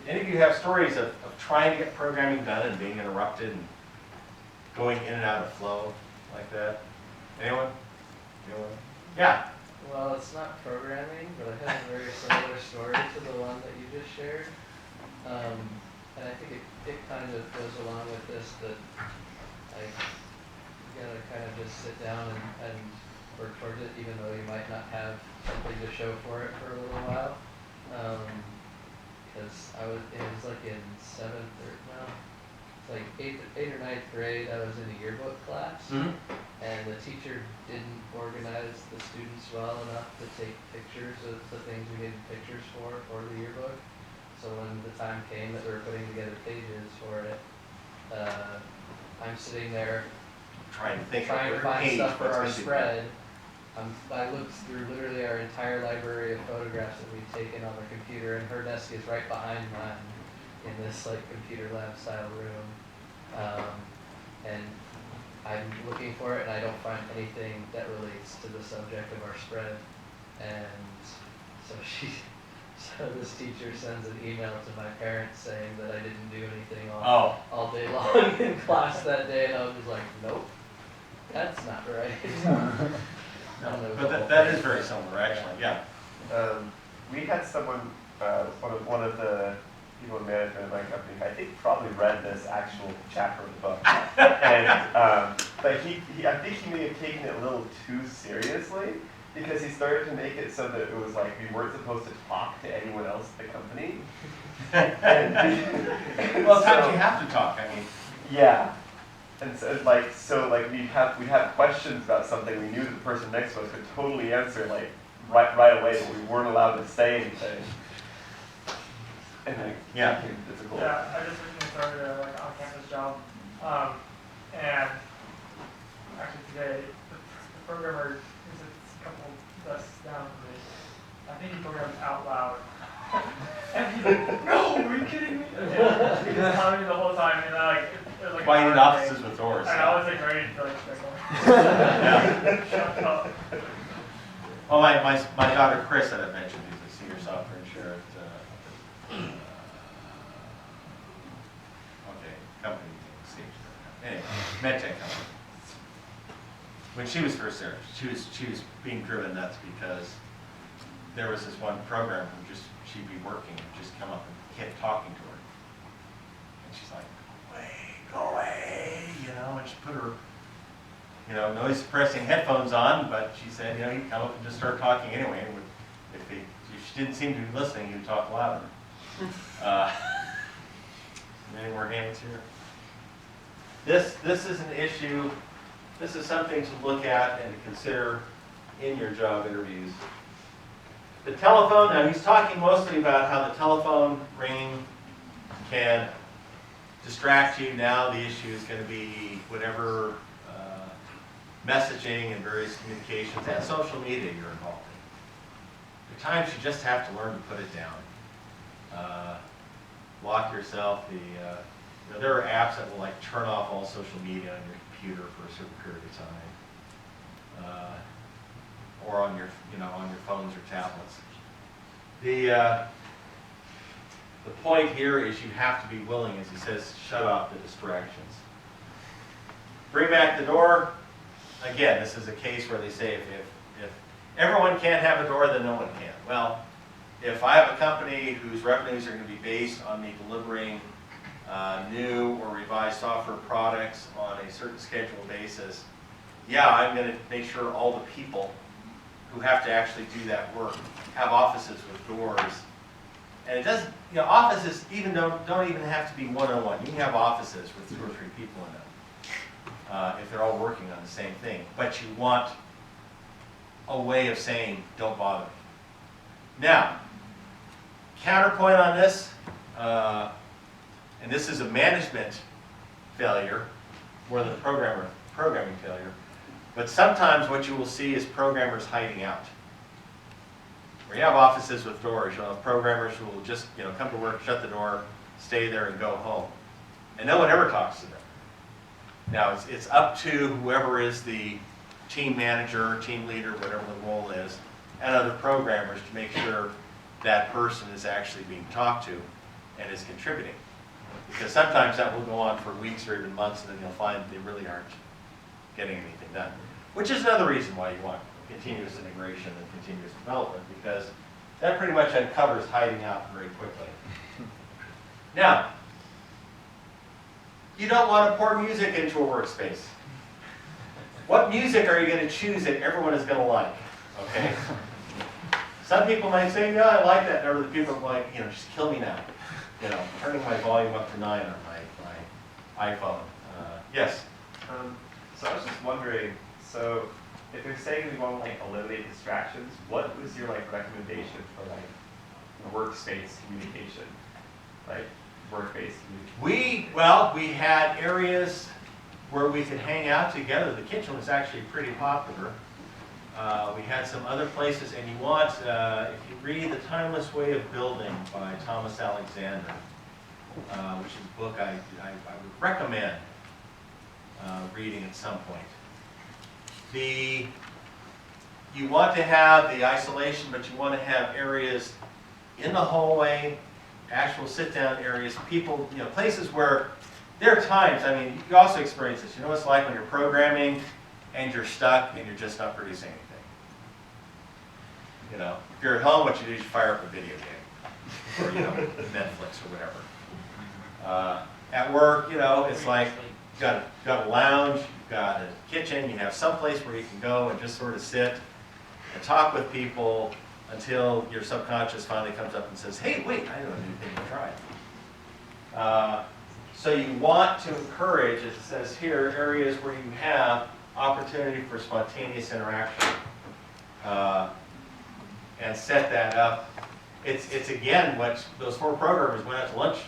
any of you have stories of trying to get programming done and being interrupted and going in and out of flow like that? Anyone? Anyone? Yeah. Well, it's not programming, but I have a very similar story to the one that you just shared. And I think it kind of goes along with this, that you gotta kind of just sit down and work towards it, even though you might not have something to show for it for a little while. Because it was like in eighth or ninth grade, I was in a yearbook class, and the teacher didn't organize the students well enough to take pictures of the things we needed pictures for the yearbook. So when the time came that we were putting together pages for it, I'm sitting there Trying to think trying of to find page, stuff for what's our missing. spread. I looked through literally our entire library of photographs that we'd taken on the computer, and her desk is right behind mine in this like computer lab style room. And I'm looking for it, and I don't find anything that relates to the subject of our spread. And so this teacher sends an email to my parents saying that I didn't do anything all day long in class that day, and I was just like, nope, that's not right. But that is very similar, actually, yeah. We had someone, one of the people in management of my company, I think probably read this actual chapter of the book. And but I think he may have taken it a little too seriously, because he started to make it so that it was like we weren't supposed to talk to anyone else at the company. Well, sometimes you have to talk, I mean. Yeah. And so we'd have questions about something we knew that the person next to us could totally answer like right away, but we weren't allowed to say anything. And Yeah. became difficult. Yeah, I just recently started a like on-campus job, and actually today the programmer is a couple desks down from me. I think he programmed out loud, and he's like, "No, are you kidding me?" And he was telling me the whole time, and it was like. Why you need an hour offices thing. with doors? And I was like ready to like check Yeah. Shut up. Well, my daughter Chris that I mentioned, who's a senior software engineer at company, anyway, medtech company. When she was first there, she was being driven nuts because there was this one program who she'd be working and just come up and kept talking to her, and she's like, go away, and she put her noise suppressing headphones on, but she said, he'd come up and just start talking anyway, and if she didn't seem to be listening, he'd talk louder. Any more hands here? This is an issue, this is something to look at and to consider in your job interviews. The telephone, now he's talking mostly about how the telephone ringing can distract you. Now the issue is going to be whatever messaging and various communications and social media you're involved in. There are times you just have to learn to put it down. Lock yourself. There are apps that will like turn off all social media on your computer for a certain period of time, or on your phones or tablets. The point here is you have to be willing, as he says, shut off the distractions. Bring back the door. Again, this is a case where they say if everyone can't have a door, then no one can. Well, if I have a company whose revenues are going to be based on me delivering new or revised software products on a certain schedule basis, yeah, I'm going to make sure all the people who have to actually do that work have offices with doors. And it doesn't, offices don't even have to be one-on-one. You can have offices with 2 or 3 people in them if they're all working on the same thing. But you want a way of saying, don't bother me. Now, counterpoint on this, and this is a management failure more than a programming failure, but sometimes what you will see is programmers hiding out. Where you have offices with doors, you'll have programmers who will just come to work, shut the door, stay there, and go home. And no one ever talks to them. Now, it's up to whoever is the team manager, team leader, whatever the role is, and other programmers to make sure that person is actually being talked to and is contributing. Because sometimes that will go on for weeks or even months, and then you'll find they really aren't getting anything done. Which is another reason why you want continuous integration and continuous development, because that pretty much uncovers hiding out very quickly. Now, you don't want to pour music into a workspace. What music are you going to choose that everyone is going to like? Okay. Some people might say, yeah, I like that. And other people are like, just kill me now. Turning my volume up to 9 on my iPhone. Yes? So I was just wondering, so if you're saying we want to eliminate distractions, what was your recommendation for workspace communication? Work-based communication? We had areas where we could hang out together. The kitchen was actually pretty popular. We had some other places, and you want, if you read The Timeless Way of Building by Thomas Alexander, which is a book I would recommend reading at some point. You want to have the isolation, but you want to have areas in the hallway, actual sit-down areas, people, places where there are times, you also experience this. You know what it's like when you're programming and you're stuck and you're just not producing anything. If you're at home, what you do is you fire up a video game, or Netflix or whatever. At work, it's like you've got a lounge, you've got a kitchen, you have some place where you can go and just sort of sit and talk with people until your subconscious finally comes up and says, hey, wait, I know a new thing to try. So you want to encourage, as it says here, areas where you have opportunity for spontaneous interaction. And set that up. It's again what those 4 programmers went out to lunch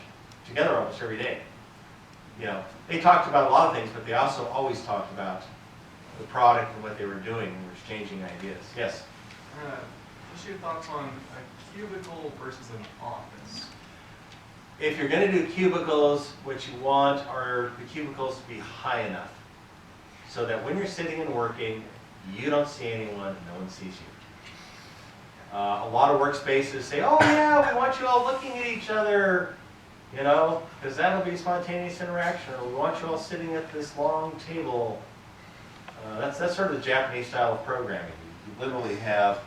together almost every day. They talked about a lot of things, but they also always talked about the product and what they were doing and were exchanging ideas. Yes? What's your thoughts on a cubicle versus an office? If you're going to do cubicles, what you want are the cubicles to be high enough so that when you're sitting and working, you don't see anyone, no one sees you. A lot of workspaces say, oh yeah, we want you all looking at each other, because that'll be spontaneous interaction, or we want you all sitting at this long table. That's sort of the Japanese style of programming. You literally have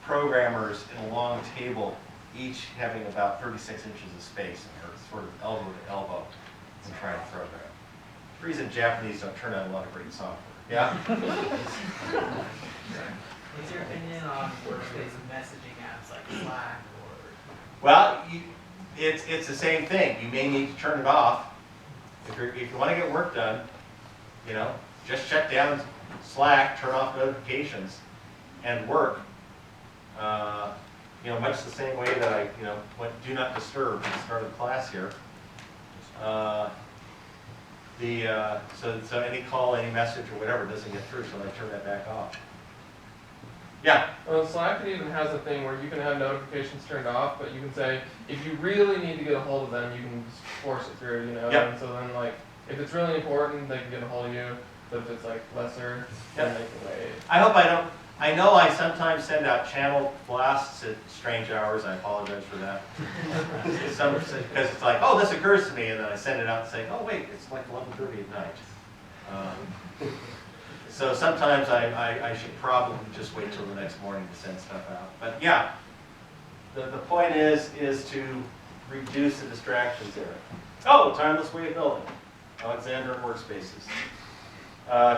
programmers in a long table, each having about 36 inches of space, and they're sort of elbow to elbow and trying to program. The reason Japanese don't turn out a lot of great software. Yeah? What's your opinion on workspace messaging apps like Slack or? Well, it's the same thing. You may need to turn it off. If you want to get work done, just shut down Slack, turn off notifications, and work. Much the same way that I, went do not disturb at the start of the class here. So any call, any message, or whatever doesn't get through, so I turn that back off. Yeah. Well, Slack even has a thing where you can have notifications turned off, but you can say, if you really need to get a hold of them, you can just force it through, Yep. And so then, if it's really important, they can get a hold of you, but if it's, lesser, then they can wait. I know I sometimes send out channel blasts at strange hours. I apologize for that. Because it's like, oh, this occurs to me, and then I send it out and say, oh, wait, it's like 11:30 at night. So sometimes I should probably just wait till the next morning to send stuff out. But yeah, the point is to reduce the distractions there. Oh, timeless way of building. Alexander and workspaces.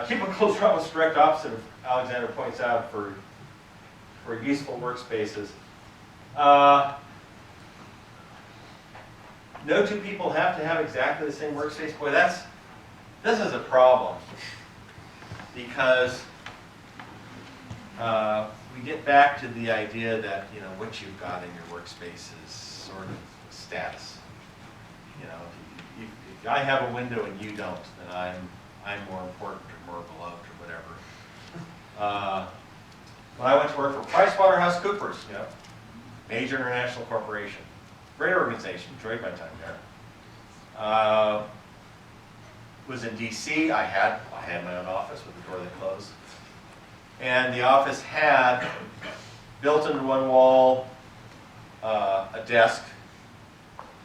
Cubicles are almost direct opposite of Alexander points out for useful workspaces. No two people have to have exactly the same workspace. Boy, this is a problem. Because we get back to the idea that what you've got in your workspace is sort of status. If I have a window and you don't, then I'm more important or more beloved or whatever. When I went to work for PricewaterhouseCoopers, major international corporation, great organization, enjoyed my time there. Was in DC. I had my own office with the door that closed. And the office had, built into one wall, a desk,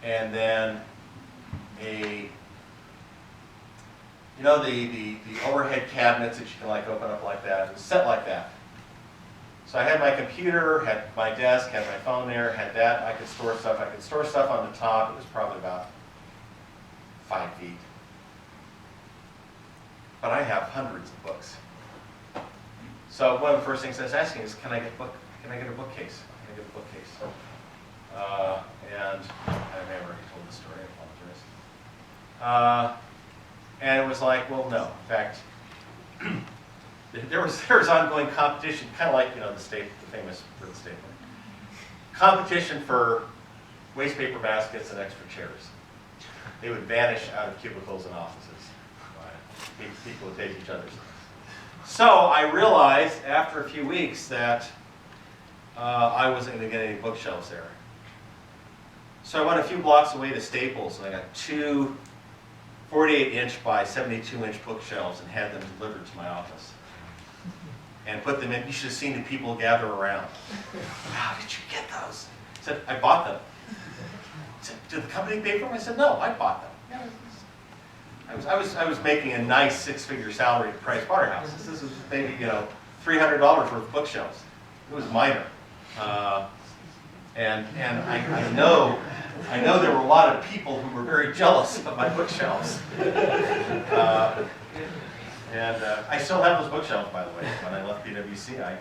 and then you know, the overhead cabinets that you can like open up like that. It was set like that. So I had my computer, had my desk, had my phone there, had that. I could store stuff. I could store stuff on the top. It was probably about 5 feet. But I have hundreds of books. So one of the first things I was asking is, can I get a bookcase? Can I get a bookcase? And I may have already told the story. I apologize. And it was like, well, no. In fact, there was ongoing competition, kind of like, you know, the famous fruit statement. Competition for waste paper baskets and extra chairs. They would vanish out of cubicles and offices. People would take each other's. So I realized after a few weeks that I wasn't going to get any bookshelves there. So I went a few blocks away to Staples, and I got 2 48-inch by 72-inch bookshelves and had them delivered to my office. And put them in. You should have seen the people gather around. How did you get those? I said, I bought them. I said, did the company pay for them? I said, no, I bought them. I was making a nice 6-figure salary at Price Waterhouse. This was maybe, you know, $300 worth of bookshelves. It was minor. And I know there were a lot of people who were very jealous of my bookshelves. I still have those bookshelves, by the way. When I left PwC, I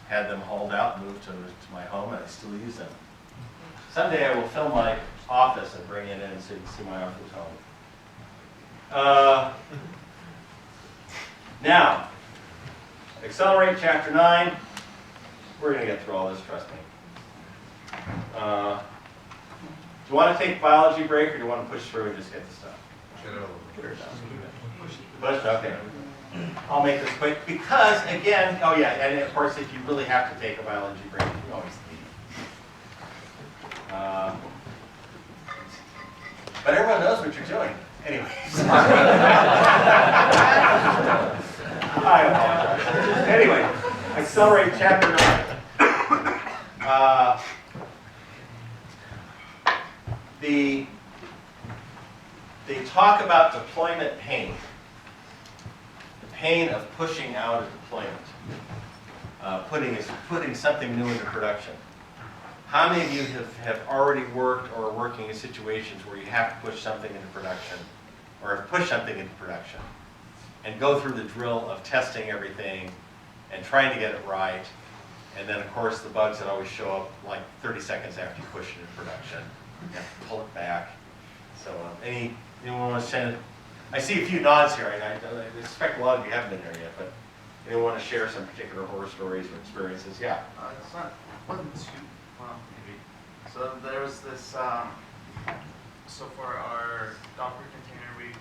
had them hauled out and moved to my home, and I still use them. Someday I will film my office and bring it in so you can see my office home. Now, accelerate chapter 9. We're going to get through all this, trust me. Do you want to take a biology break, or do you want to push through and just get the stuff? Push? Okay. I'll make this quick because, again, oh yeah, and of course, if you really have to take a biology break, you always leave. But everyone knows what you're doing. Anyway. I apologize. Anyway, accelerate chapter 9. They talk about deployment pain. The pain of pushing out a deployment. Putting something new into production. How many of you have already worked or are working in situations where you have to push something into production, or have pushed something into production, and go through the drill of testing everything and trying to get it right, and then of course the bugs that always show up like 30 seconds after you push it into production. You have to pull it back. So anyone want to send? I see a few nods here, and I suspect a lot of you haven't been there yet, but anyone want to share some particular horror stories or experiences? Yeah. It's not, wasn't too, well, maybe. So there was this, so for our Docker container, we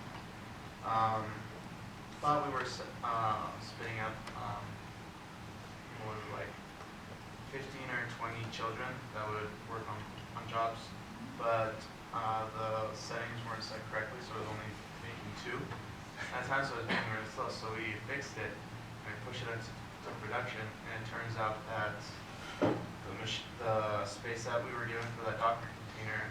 thought we were spinning up, what was it, like 15 or 20 children that would work on jobs, but the settings weren't set correctly, so it was only making 2 at a time, so it was being really slow. So we fixed it and we pushed it into production, and it turns out that the space that we were given for that Docker container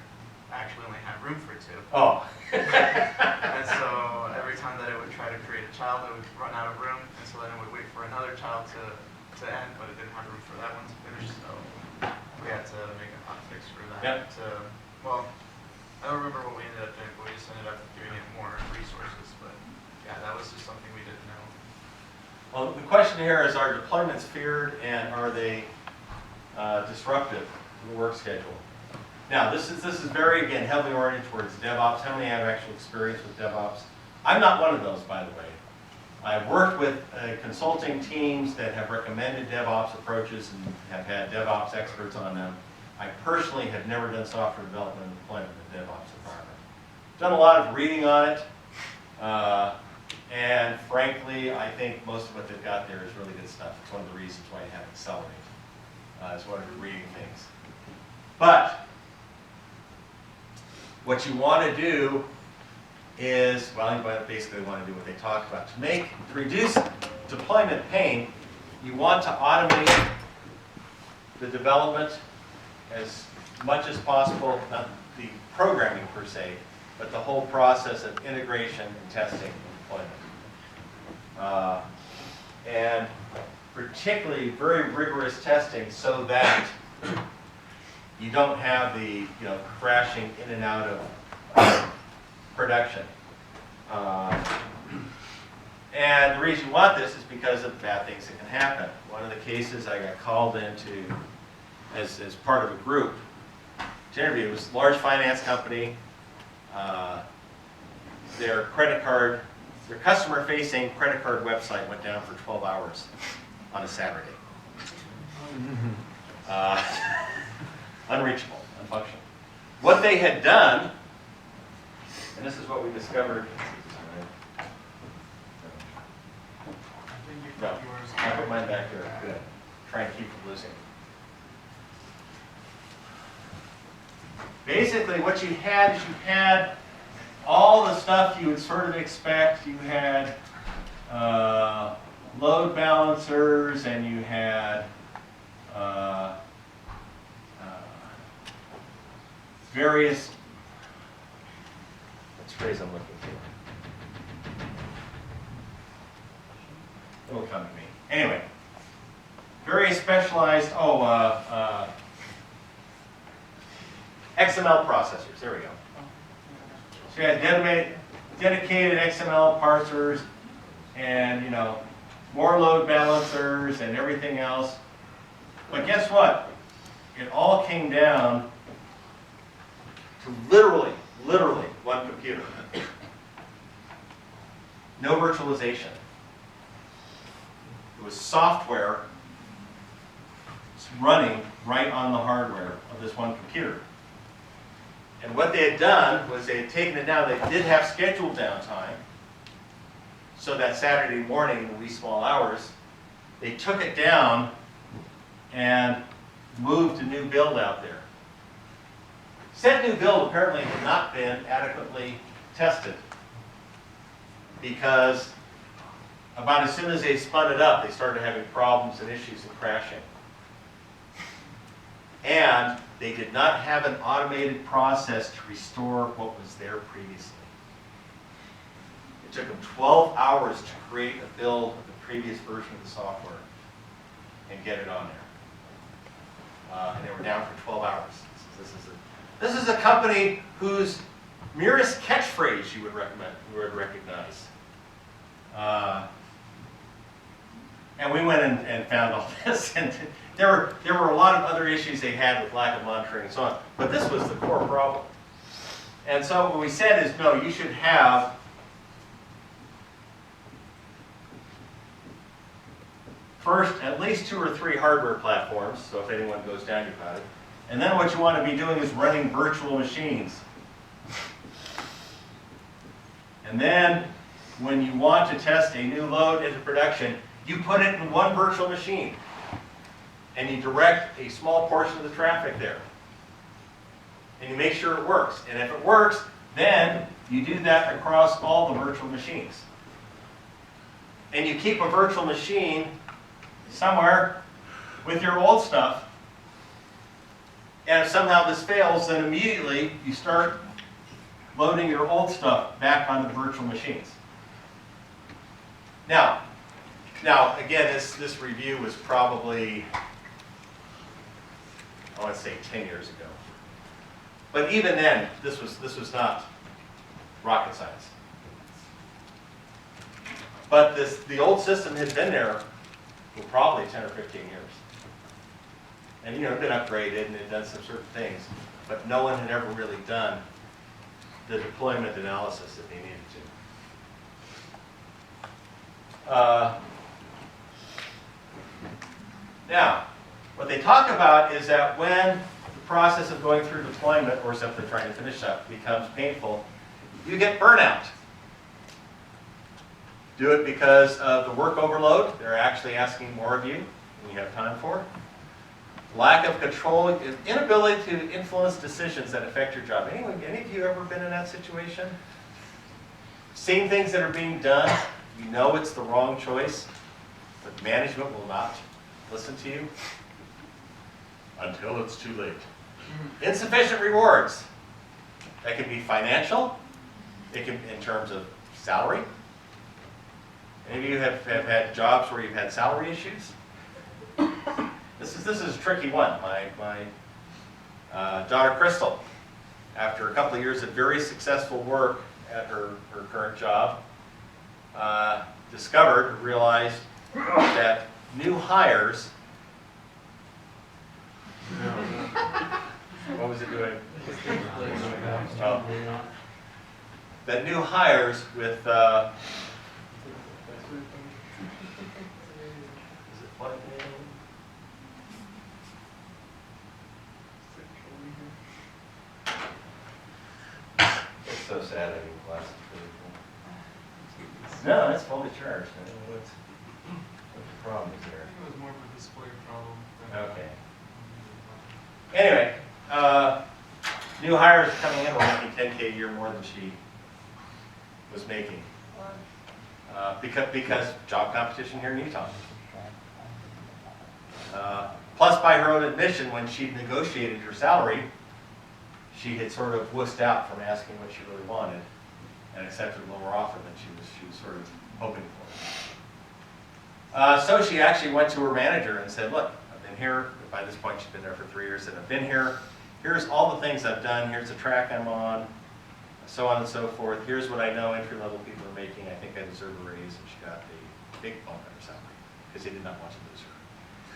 actually only had room for 2. Oh. And so every time that it would try to create a child, it would run out of room, and so then it would wait for another child to end, but it didn't have room for that one to finish, so we had to make a hotfix for that. Yep. Well, I don't remember what we ended up doing, but we just ended up giving it more resources, but yeah, that was just something we didn't know. Well, the question here is, are deployments feared, and are they disruptive to the work schedule? Now, this is very, again, heavily oriented towards DevOps. How many have actual experience with DevOps? I'm not one of those, by the way. I've worked with consulting teams that have recommended DevOps approaches and have had DevOps experts on them. I personally have never done software development and deployment in a DevOps environment. Done a lot of reading on it, and frankly, I think most of what they've got there is really good stuff. It's one of the reasons why you have Accelerate. Is one of the reading things. But what you want to do is, well, you basically want to do what they talk about. To reduce deployment pain, you want to automate the development as much as possible, not the programming per se, but the whole process of integration and testing and deployment. And particularly very rigorous testing so that you don't have the crashing in and out of production. And the reason you want this is because of bad things that can happen. One of the cases I got called into as part of a group to interview was a large finance company. Their customer-facing credit card website went down for 12 hours on a Saturday. Unreachable, unfunctional. What they had done, and this is what we discovered. No, I put mine back there. Good. Try and keep from losing. Basically, what you had is you had all the stuff you would sort of expect. You had load balancers, and you had various, what's the phrase I'm looking for? It'll come to me. Anyway, very specialized, XML processors, there we go. So you had dedicated XML parsers and, more load balancers and everything else. But guess what? It all came down to literally one computer. No virtualization. It was software running right on the hardware of this one computer. And what they had done was they had taken it down. They did have scheduled downtime. So that Saturday morning in the wee small hours, they took it down and moved a new build out there. Said new build apparently had not been adequately tested because about as soon as they spun it up, they started having problems and issues and crashing. And they did not have an automated process to restore what was there previously. It took them 12 hours to create a build of the previous version of the software and get it on there. And they were down for 12 hours. This is a company whose merest catchphrase you would recognize. And we went and found all this, and there were a lot of other issues they had with lack of monitoring and so on. But this was the core problem. And so what we said is, no, you should have first at least 2 or 3 hardware platforms, so if anyone goes down, you've got it. And then what you want to be doing is running virtual machines. And then when you want to test a new load into production, you put it in one virtual machine. And you direct a small portion of the traffic there. And you make sure it works. And if it works, then you do that across all the virtual machines. And you keep a virtual machine somewhere with your old stuff. And if somehow this fails, then immediately you start loading your old stuff back onto the virtual machines. Now again, this review was probably, I want to say 10 years ago. But even then, this was not rocket science. But the old system had been there for probably 10 or 15 years. And it had been upgraded and it had done some certain things, but no one had ever really done the deployment analysis that they needed to. Now, what they talk about is that when the process of going through deployment or simply trying to finish up becomes painful, you get burnout. Do it because of the work overload. They're actually asking more of you than you have time for. Lack of control, inability to influence decisions that affect your job. Any of you ever been in that situation? Seen things that are being done, you know it's the wrong choice, but management will not listen to you until it's too late. Insufficient rewards. That can be financial. It can, in terms of salary. Any of you have had jobs where you've had salary issues? This is a tricky one. My daughter Crystal, after a couple of years of very successful work at her current job, realized that new hires. What was it doing? Oh. That new hires with is it what? It's so sad having glasses. No, it's fully charged. I don't know what the problem is I there. think it was more of a display problem than. Okay. Anyway, new hires coming in were making $10K a year more than she was making. Because job competition here in Utah. Plus, by her own admission, when she negotiated her salary, she had sort of wussed out from asking what she really wanted and accepted a lower offer than she was sort of hoping for. So she actually went to her manager and said, look, I've been here. By this point, she'd been there for 3 years, and I've been here. Here's all the things I've done. Here's the track I'm on, so on and so forth. Here's what I know entry-level people are making. I think I deserve a raise. And she got a big bump in her salary because they did not want to lose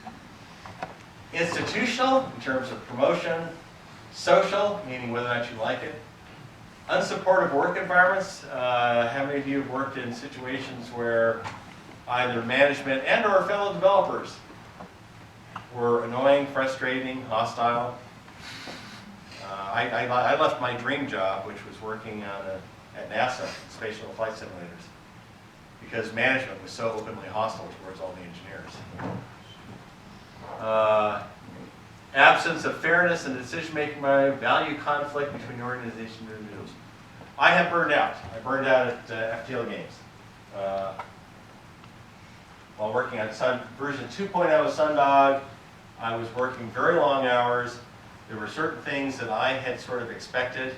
her. Institutional, in terms of promotion. Social, meaning whether or not you like it. Unsupportive work environments. How many of you have worked in situations where either management and or fellow developers were annoying, frustrating, hostile? I left my dream job, which was working at NASA, spatial flight simulators, because management was so openly hostile towards all the engineers. Absence of fairness in decision-making by value conflict between the organization and individuals. I have burned out. I burned out at FTL Games. While working on version 2.0 of Sundog, I was working very long hours. There were certain things that I had sort of expected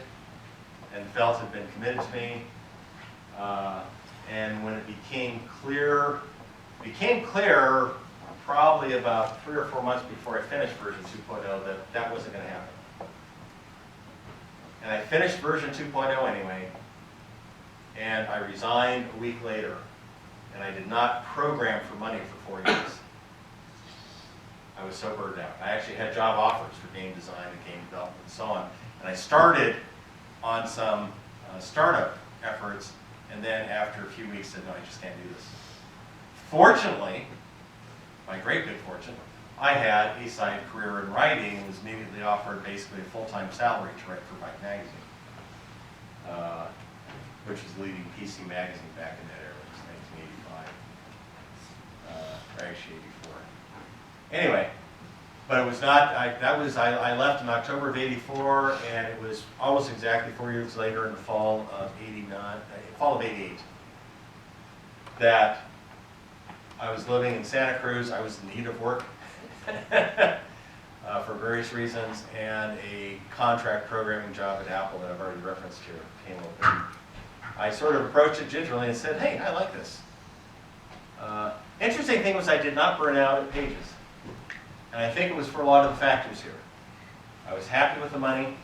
and felt had been committed to me. And when it became clear probably about 3 or 4 months before I finished version 2.0 that wasn't going to happen. And I finished version 2.0 anyway, and I resigned a week later. And I did not program for money for 4 years. I was so burned out. I actually had job offers for game design and game development and so on. And I started on some startup efforts, and then after a few weeks said, no, I just can't do this. Fortunately, my great good fortune, I had a side career in writing and was immediately offered basically a full-time salary to write for Byte Magazine, which was the leading PC magazine back in that era. It was 1985, or actually 84. Anyway, but it was not, I left in October of 84, and it was almost exactly 4 years later in the fall of 88, that I was living in Santa Cruz. I was in need of work for various reasons, and a contract programming job at Apple that I've already referenced here came open. I sort of approached it gingerly and said, hey, I like this. Interesting thing was I did not burn out at Pages. And I think it was for a lot of the factors here. I was happy with the money.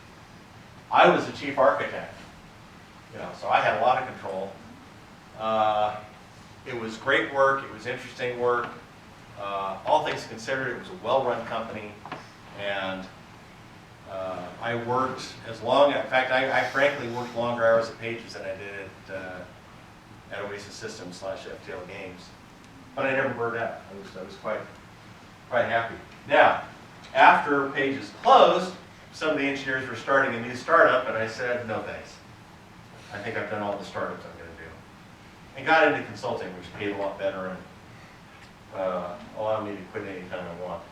I was the chief architect, so I had a lot of control. It was great work. It was interesting work. All things considered, it was a well-run company, and I worked in fact, I frankly worked longer hours at Pages than I did at Oasis Systems / FTL Games, but I never burned out. I was quite happy. Now, after Pages closed, some of the engineers were starting a new startup, and I said, no thanks. I think I've done all the startups I'm going to do. And got into consulting, which paid a lot better and allowed me to quit anytime I want.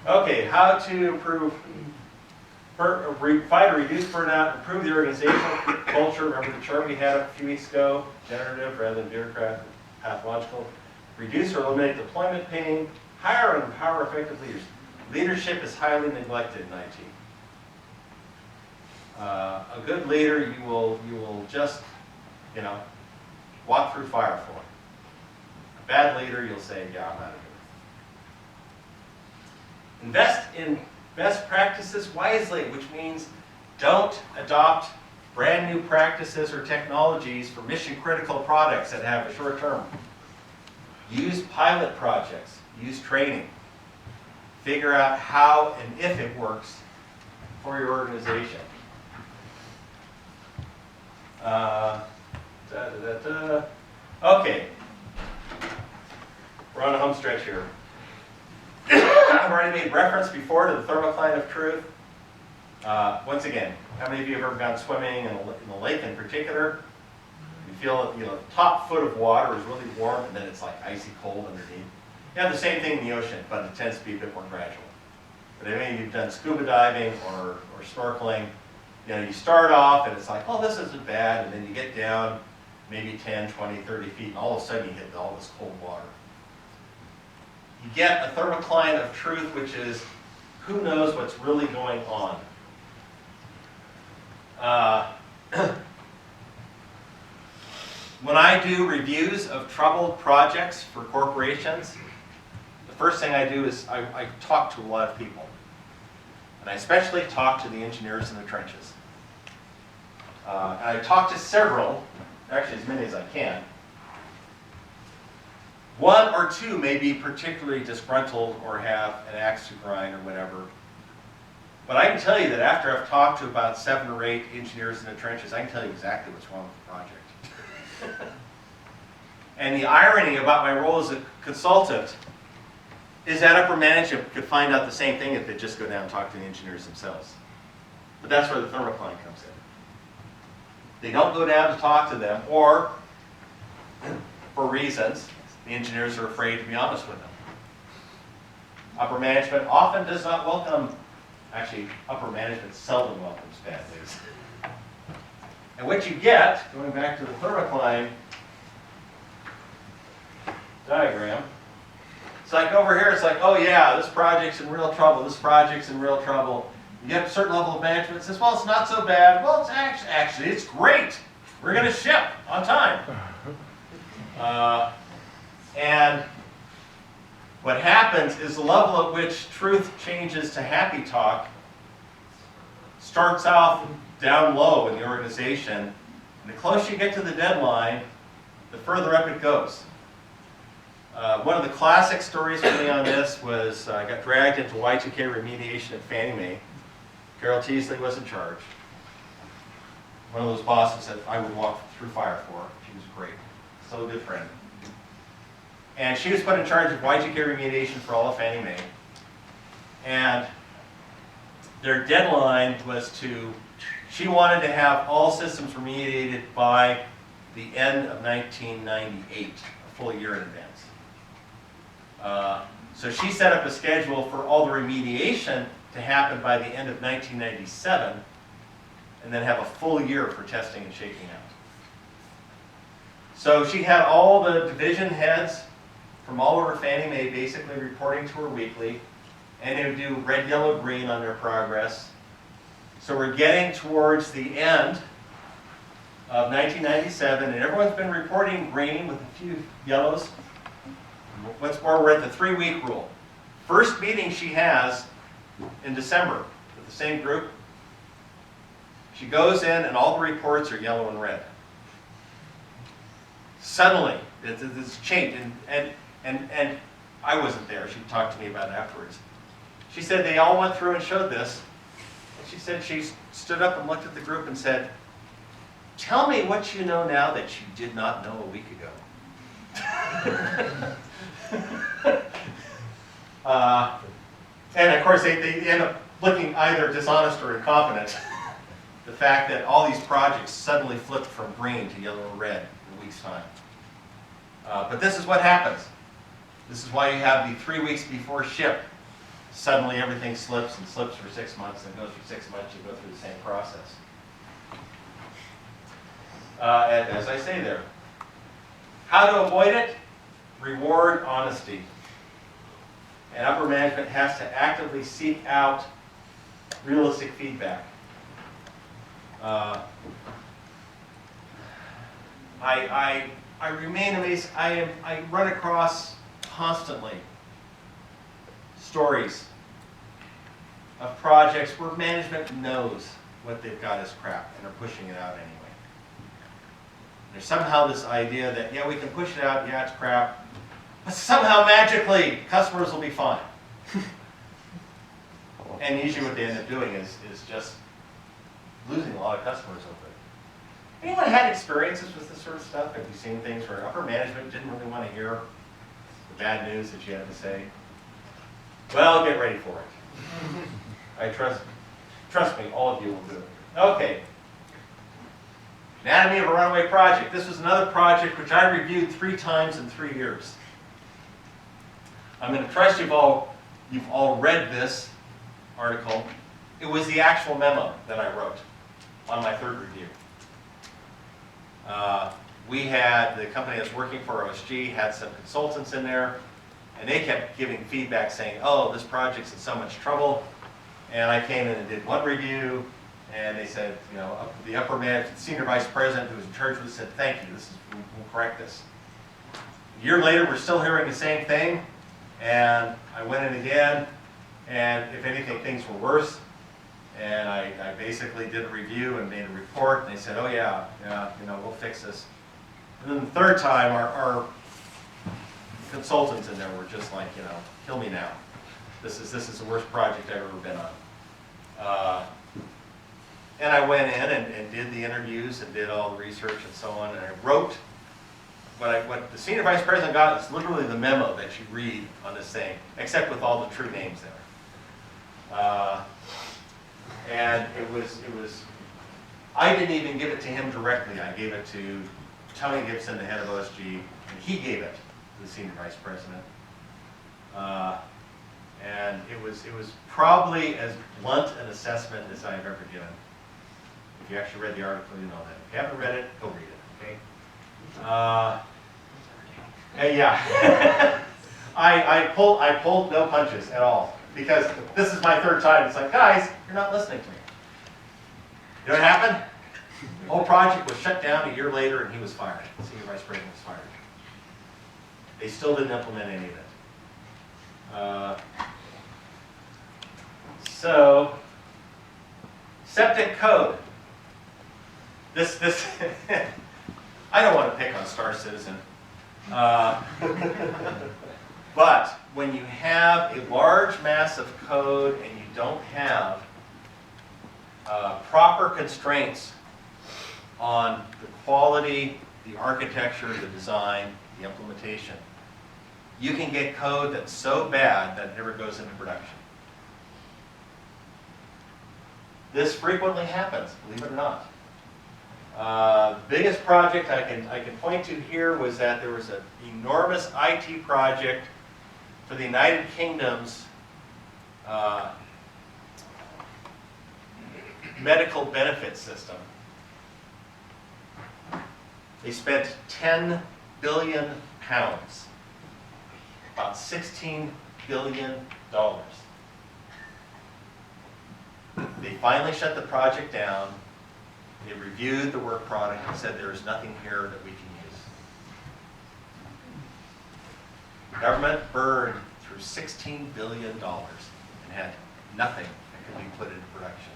Okay, how to fight or reduce burnout, improve the organizational culture. Remember the chart we had a few weeks ago? Generative rather than bureaucratic, pathological. Reduce or eliminate deployment pain. Hire and empower effective leaders. Leadership is highly neglected in IT. A good leader, you will just, walk through fire for. A bad leader, you'll say, yeah, I'm out of here. Invest in best practices wisely, which means don't adopt brand new practices or technologies for mission critical products that have a short term. Use pilot projects, use training. Figure out how and if it works for your organization. Okay, we're on a home stretch here. I've already made reference before to the thermocline of truth. Once again, how many of you have ever gone swimming in the lake in particular? You feel that the top foot of water is really warm and then it's like icy cold underneath. You have the same thing in the ocean, but it tends to be a bit more gradual. But if any of you've done scuba diving or snorkeling, you start off and it's like, oh, this isn't bad, and then you get down maybe 10, 20, 30 feet, and all of a sudden you hit all this cold water. You get a thermocline of truth, which is who knows what's really going on. When I do reviews of troubled projects for corporations, the first thing I do is I talk to a lot of people. And I especially talk to the engineers in the trenches. And I talk to several, actually as many as I can. One or two may be particularly disgruntled or have an axe to grind or whatever. But I can tell you that after I've talked to about 7 or 8 engineers in the trenches, I can tell you exactly what's wrong with the project. And the irony about my role as a consultant is that upper management could find out the same thing if they just go down and talk to the engineers themselves. But that's where the thermocline comes in. They don't go down to talk to them, or for reasons, the engineers are afraid to be honest with them. Upper management often does not welcome, actually, upper management seldom welcomes bad news. And what you get, going back to the thermocline diagram, it's like over here, it's like, oh yeah, this project's in real trouble, this project's in real trouble. You get a certain level of management that says, well, it's not so bad. Well, it's actually, it's great. We're going to ship on time. And what happens is the level at which truth changes to happy talk starts off down low in the organization. And the closer you get to the deadline, the further up it goes. One of the classic stories for me on this was I got dragged into Y2K remediation at Fannie Mae. Carol Teasley was in charge. One of those bosses that I would walk through fire for. She was great. So a good friend. And she was put in charge of Y2K remediation for all of Fannie Mae. And their deadline was she wanted to have all systems remediated by the end of 1998, a full year in advance. So she set up a schedule for all the remediation to happen by the end of 1997, and then have a full year for testing and shaking out. So she had all the division heads from all over Fannie Mae basically reporting to her weekly, and they would do red, yellow, green on their progress. So we're getting towards the end of 1997, and everyone's been reporting green with a few yellows. Once more, we're at the 3-week rule. First meeting she has in December with the same group. She goes in and all the reports are yellow and red. Suddenly, this changed, and I wasn't there. She talked to me about it afterwards. She said they all went through and showed this. And she said she stood up and looked at the group and said, "Tell me what you know now that you did not know a week ago." And of course, they end up looking either dishonest or incompetent. The fact that all these projects suddenly flipped from green to yellow or red in a week's time. But this is what happens. This is why you have the 3 weeks before ship. Suddenly everything slips and slips for 6 months, and goes for 6 months, you go through the same process. And as I say there, how to avoid it? Reward honesty. and upper management has to actively seek out realistic feedback. I remain amazed. I run across constantly stories of projects where management knows what they've got is crap and are pushing it out anyway. There's somehow this idea that, yeah, we can push it out, yeah, it's crap, but somehow magically customers will be fine. And usually what they end up doing is just losing a lot of customers over it. Anyone had experiences with this sort of stuff? Have you seen things where upper management didn't really want to hear the bad news that you had to say? Well, get ready for it. I trust me, all of you will do it. Okay. Anatomy of a Runaway Project. This was another project which I reviewed 3 times in 3 years. I'm going to trust you've all read this article. It was the actual memo that I wrote on my 3rd review. We had, the company that's working for OSG had some consultants in there, and they kept giving feedback saying, oh, this project's in so much trouble. And I came in and did 1 review, and they said, you know, the upper management, senior vice president who was in charge of this said, thank you, we'll correct this. A year later, we're still hearing the same thing, and I went in again, and if anything, things were worse. And I basically did a review and made a report, and they said, oh yeah, you know, we'll fix this. And then the 3rd time, our consultants in there were just like, you know, kill me now. This is the worst project I've ever been on. And I went in and did the interviews and did all the research and so on, and I wrote what the senior vice president got is literally the memo that you read on this thing, except with all the true names there. And it was, I didn't even give it to him directly. I gave it to Tony Gibson, the head of OSG, and he gave it to the senior vice president. And it was probably as blunt an assessment as I've ever given. If you actually read the article, you know that. If you haven't read it, go read it, okay? Yeah. I pulled no punches at all, because this is my 3rd time. It's like, guys, you're not listening to me. You know what happened? The whole project was shut down a year later, and he was fired. The senior vice president was fired. They still didn't implement any of it. So, septic code. This I don't want to pick on Star Citizen. But when you have a large mass of code and you don't have proper constraints on the quality, the architecture, the design, the implementation, you can get code that's so bad that it never goes into production. This frequently happens, believe it or not. The biggest project I can point to here was that there was an enormous IT project for the United Kingdom's medical benefit system. They spent £10 billion, about $16 billion. They finally shut the project down. They reviewed the work product and said there is nothing here that we can use. The government burned through $16 billion and had nothing that could be put into production.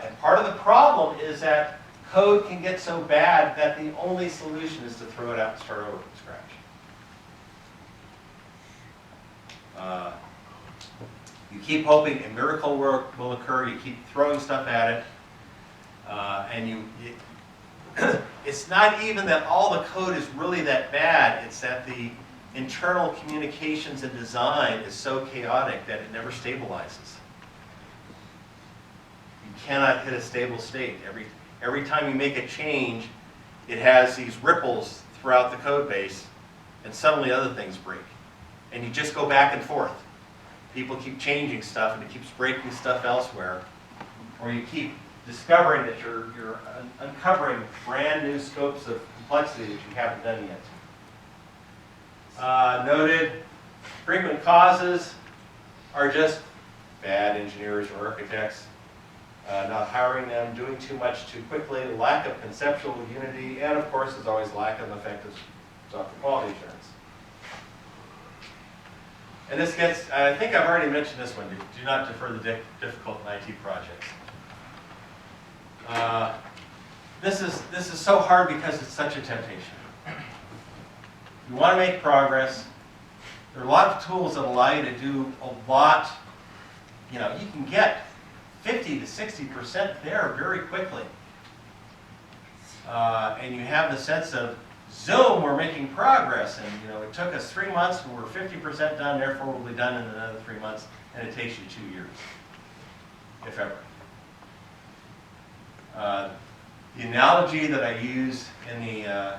And part of the problem is that code can get so bad that the only solution is to throw it out and start over from scratch. You keep hoping a miracle will occur. You keep throwing stuff at it, and it's not even that all the code is really that bad. It's that the internal communications and design is so chaotic that it never stabilizes. You cannot hit a stable state. Every time you make a change, it has these ripples throughout the code base, and suddenly other things break, and you just go back and forth. People keep changing stuff, and it keeps breaking stuff elsewhere, or you keep discovering that you're uncovering brand new scopes of complexity that you haven't done yet. Noted frequent causes are just bad engineers or architects, not hiring them, doing too much too quickly, lack of conceptual unity, and of course, as always, lack of effective software quality assurance. And this gets, I think I've already mentioned this one, do not defer the difficult in IT projects. This is so hard because it's such a temptation. You want to make progress. There are a lot of tools that allow you to do a lot. You know, you can get 50 to 60% there very quickly. And you have the sense of, Zoom, we're making progress. And you know, it took us 3 months, and we're 50% done, therefore we'll be done in another 3 months. And it takes you 2 years, if ever. The analogy that I use in the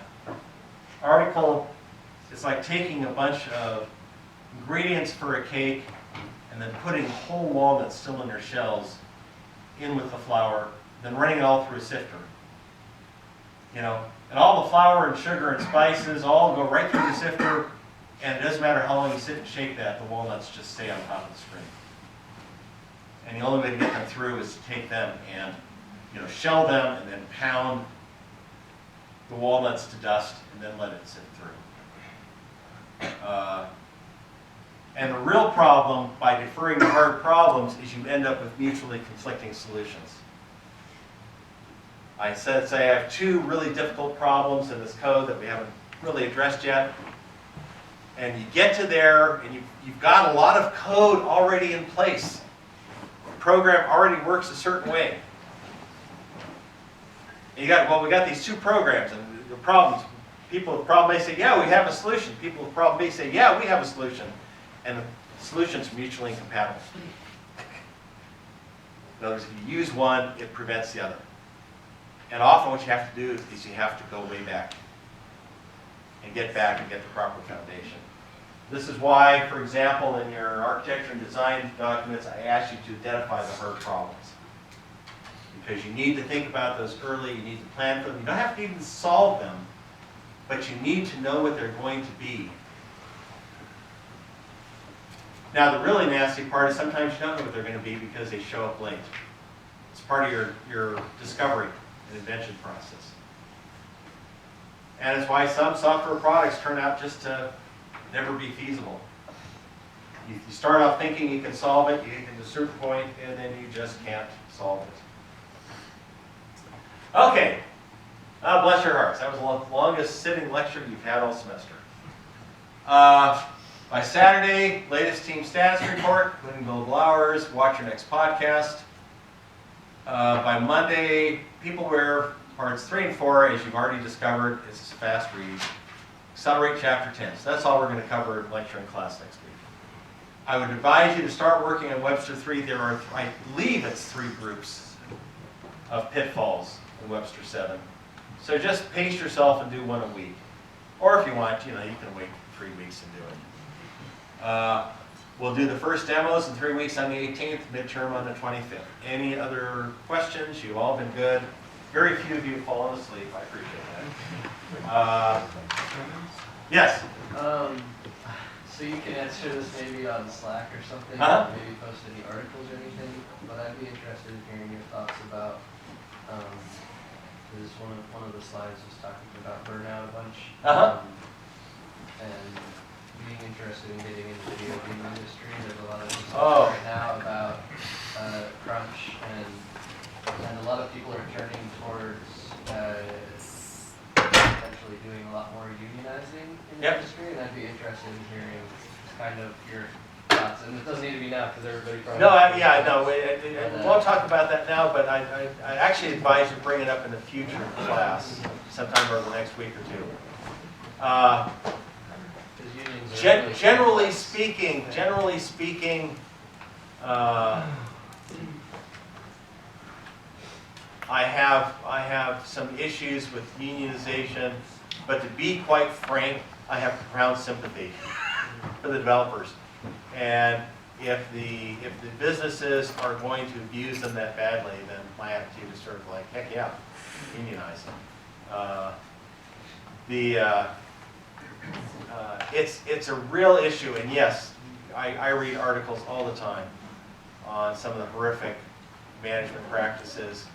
article is like taking a bunch of ingredients for a cake and then putting whole walnuts still in their shells in with the flour, then running it all through a sifter. You know, and all the flour and sugar and spices all go right through the sifter, and it doesn't matter how long you sit and shake that, the walnuts just stay on top of the screen. And the only way to get them through is to take them and, you know, shell them and then pound the walnuts to dust and then let it sit through. And the real problem by deferring the hard problems is you end up with mutually conflicting solutions. I said, say I have 2 really difficult problems in this code that we haven't really addressed yet. And you get to there and you've got a lot of code already in place. The program already works a certain way. And you got, well, we got these 2 programs and the problems. People with problem A say, yeah, we have a solution. People with problem B say, yeah, we have a solution. And the solution's mutually incompatible. In other words, if you use one, it prevents the other. And often what you have to do is you have to go way back and get back and get the proper foundation. This is why, for example, in your architecture and design documents, I ask you to identify the hard problems. Because you need to think about those early, you need to plan for them. You don't have to even solve them, but you need to know what they're going to be. Now, the really nasty part is sometimes you don't know what they're going to be because they show up late. It's part of your discovery and invention process. And it's why some software products turn out just to never be feasible. You start off thinking you can solve it, you get to a certain point, and then you just can't solve it. Okay. Bless your hearts. That was the longest sitting lecture you've had all semester. By Saturday, latest team status report, including billable hours, watch your next podcast. By Monday, Peopleware parts 3 and 4, as you've already discovered, it's a fast read. Accelerate chapter 10. So that's all we're going to cover in lecture and class next week. I would advise you to start working on Webster 3. There are, I believe it's 3 groups of pitfalls in Webster 7. So just pace yourself and do 1 a week. Or if you want, you know, you can wait 3 weeks and do it. We'll do the first demos in 3 weeks on the 18th, midterm on the 25th. Any other questions? You've all been good. Very few of you have fallen asleep. I appreciate that. Yes? So you can answer this maybe on Slack or something, Uh-huh. or maybe post any articles or anything, but I'd be interested in hearing your thoughts about, because one of the slides was talking about burnout a bunch. Uh-huh. And being interested in getting into the video game industry. There's a lot of discussion Oh. right now about crunch, and a lot of people are turning towards potentially doing a lot more unionizing in the Yep. industry, and I'd be interested in hearing kind of your thoughts. And it doesn't need to be now because everybody probably. No, we won't talk about that now, but I actually advise you bring it up in a future class, sometime over the next week or 2. Because unions are really Generally speaking, I have some issues with unionization, but to be quite frank, I have profound sympathy for the developers. And if the businesses are going to abuse them that badly, then my attitude is sort of like, heck yeah, unionize them. It's a real issue, and yes, I read articles all the time on some of the horrific management practices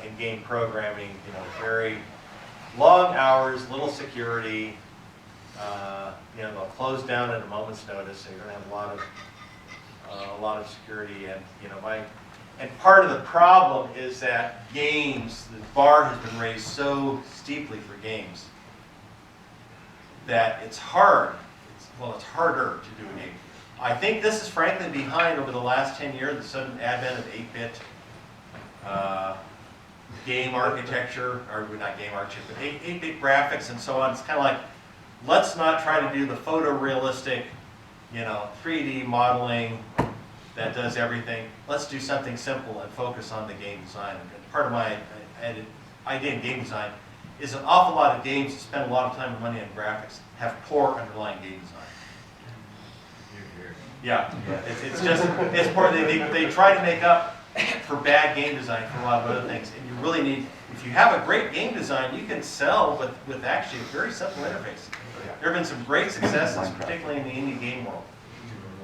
in game programming. You know, very long hours, little security. You know, they'll close down at a moment's notice, so you're going to have a lot of security. And you know, and part of the problem is that games, the bar has been raised so steeply for games that it's hard. It's harder to do a game. I think this is frankly behind over the last 10 years, the sudden advent of 8-bit game architecture, or not game architecture, but 8-bit graphics and so on. It's kind of like, let's not try to do the photorealistic, you know, 3D modeling that does everything. Let's do something simple and focus on the game design. And part of my idea in game design is an awful lot of games that spend a lot of time and money on graphics have poor underlying game design. Yeah, it's just, it's poor. They try to make up for bad game design for a lot of other things. And you really need, if you have a great game design, you can sell with actually a very simple interface. There have been some great successes, particularly in the indie game world,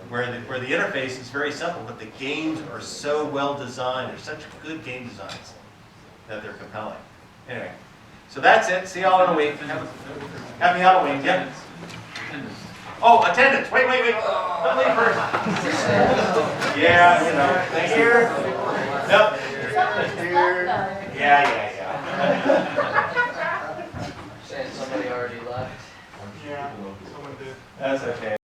where the interface is very simple, but the games are so well designed. They're such good game designs that they're compelling. Anyway, so that's it. See y'all in a week. Happy Halloween. Yep. Oh, attendance. Wait. Let me first. Yeah, you know. Thank you. Yep. Yeah. Saying somebody already left. Yeah, someone did. That's okay.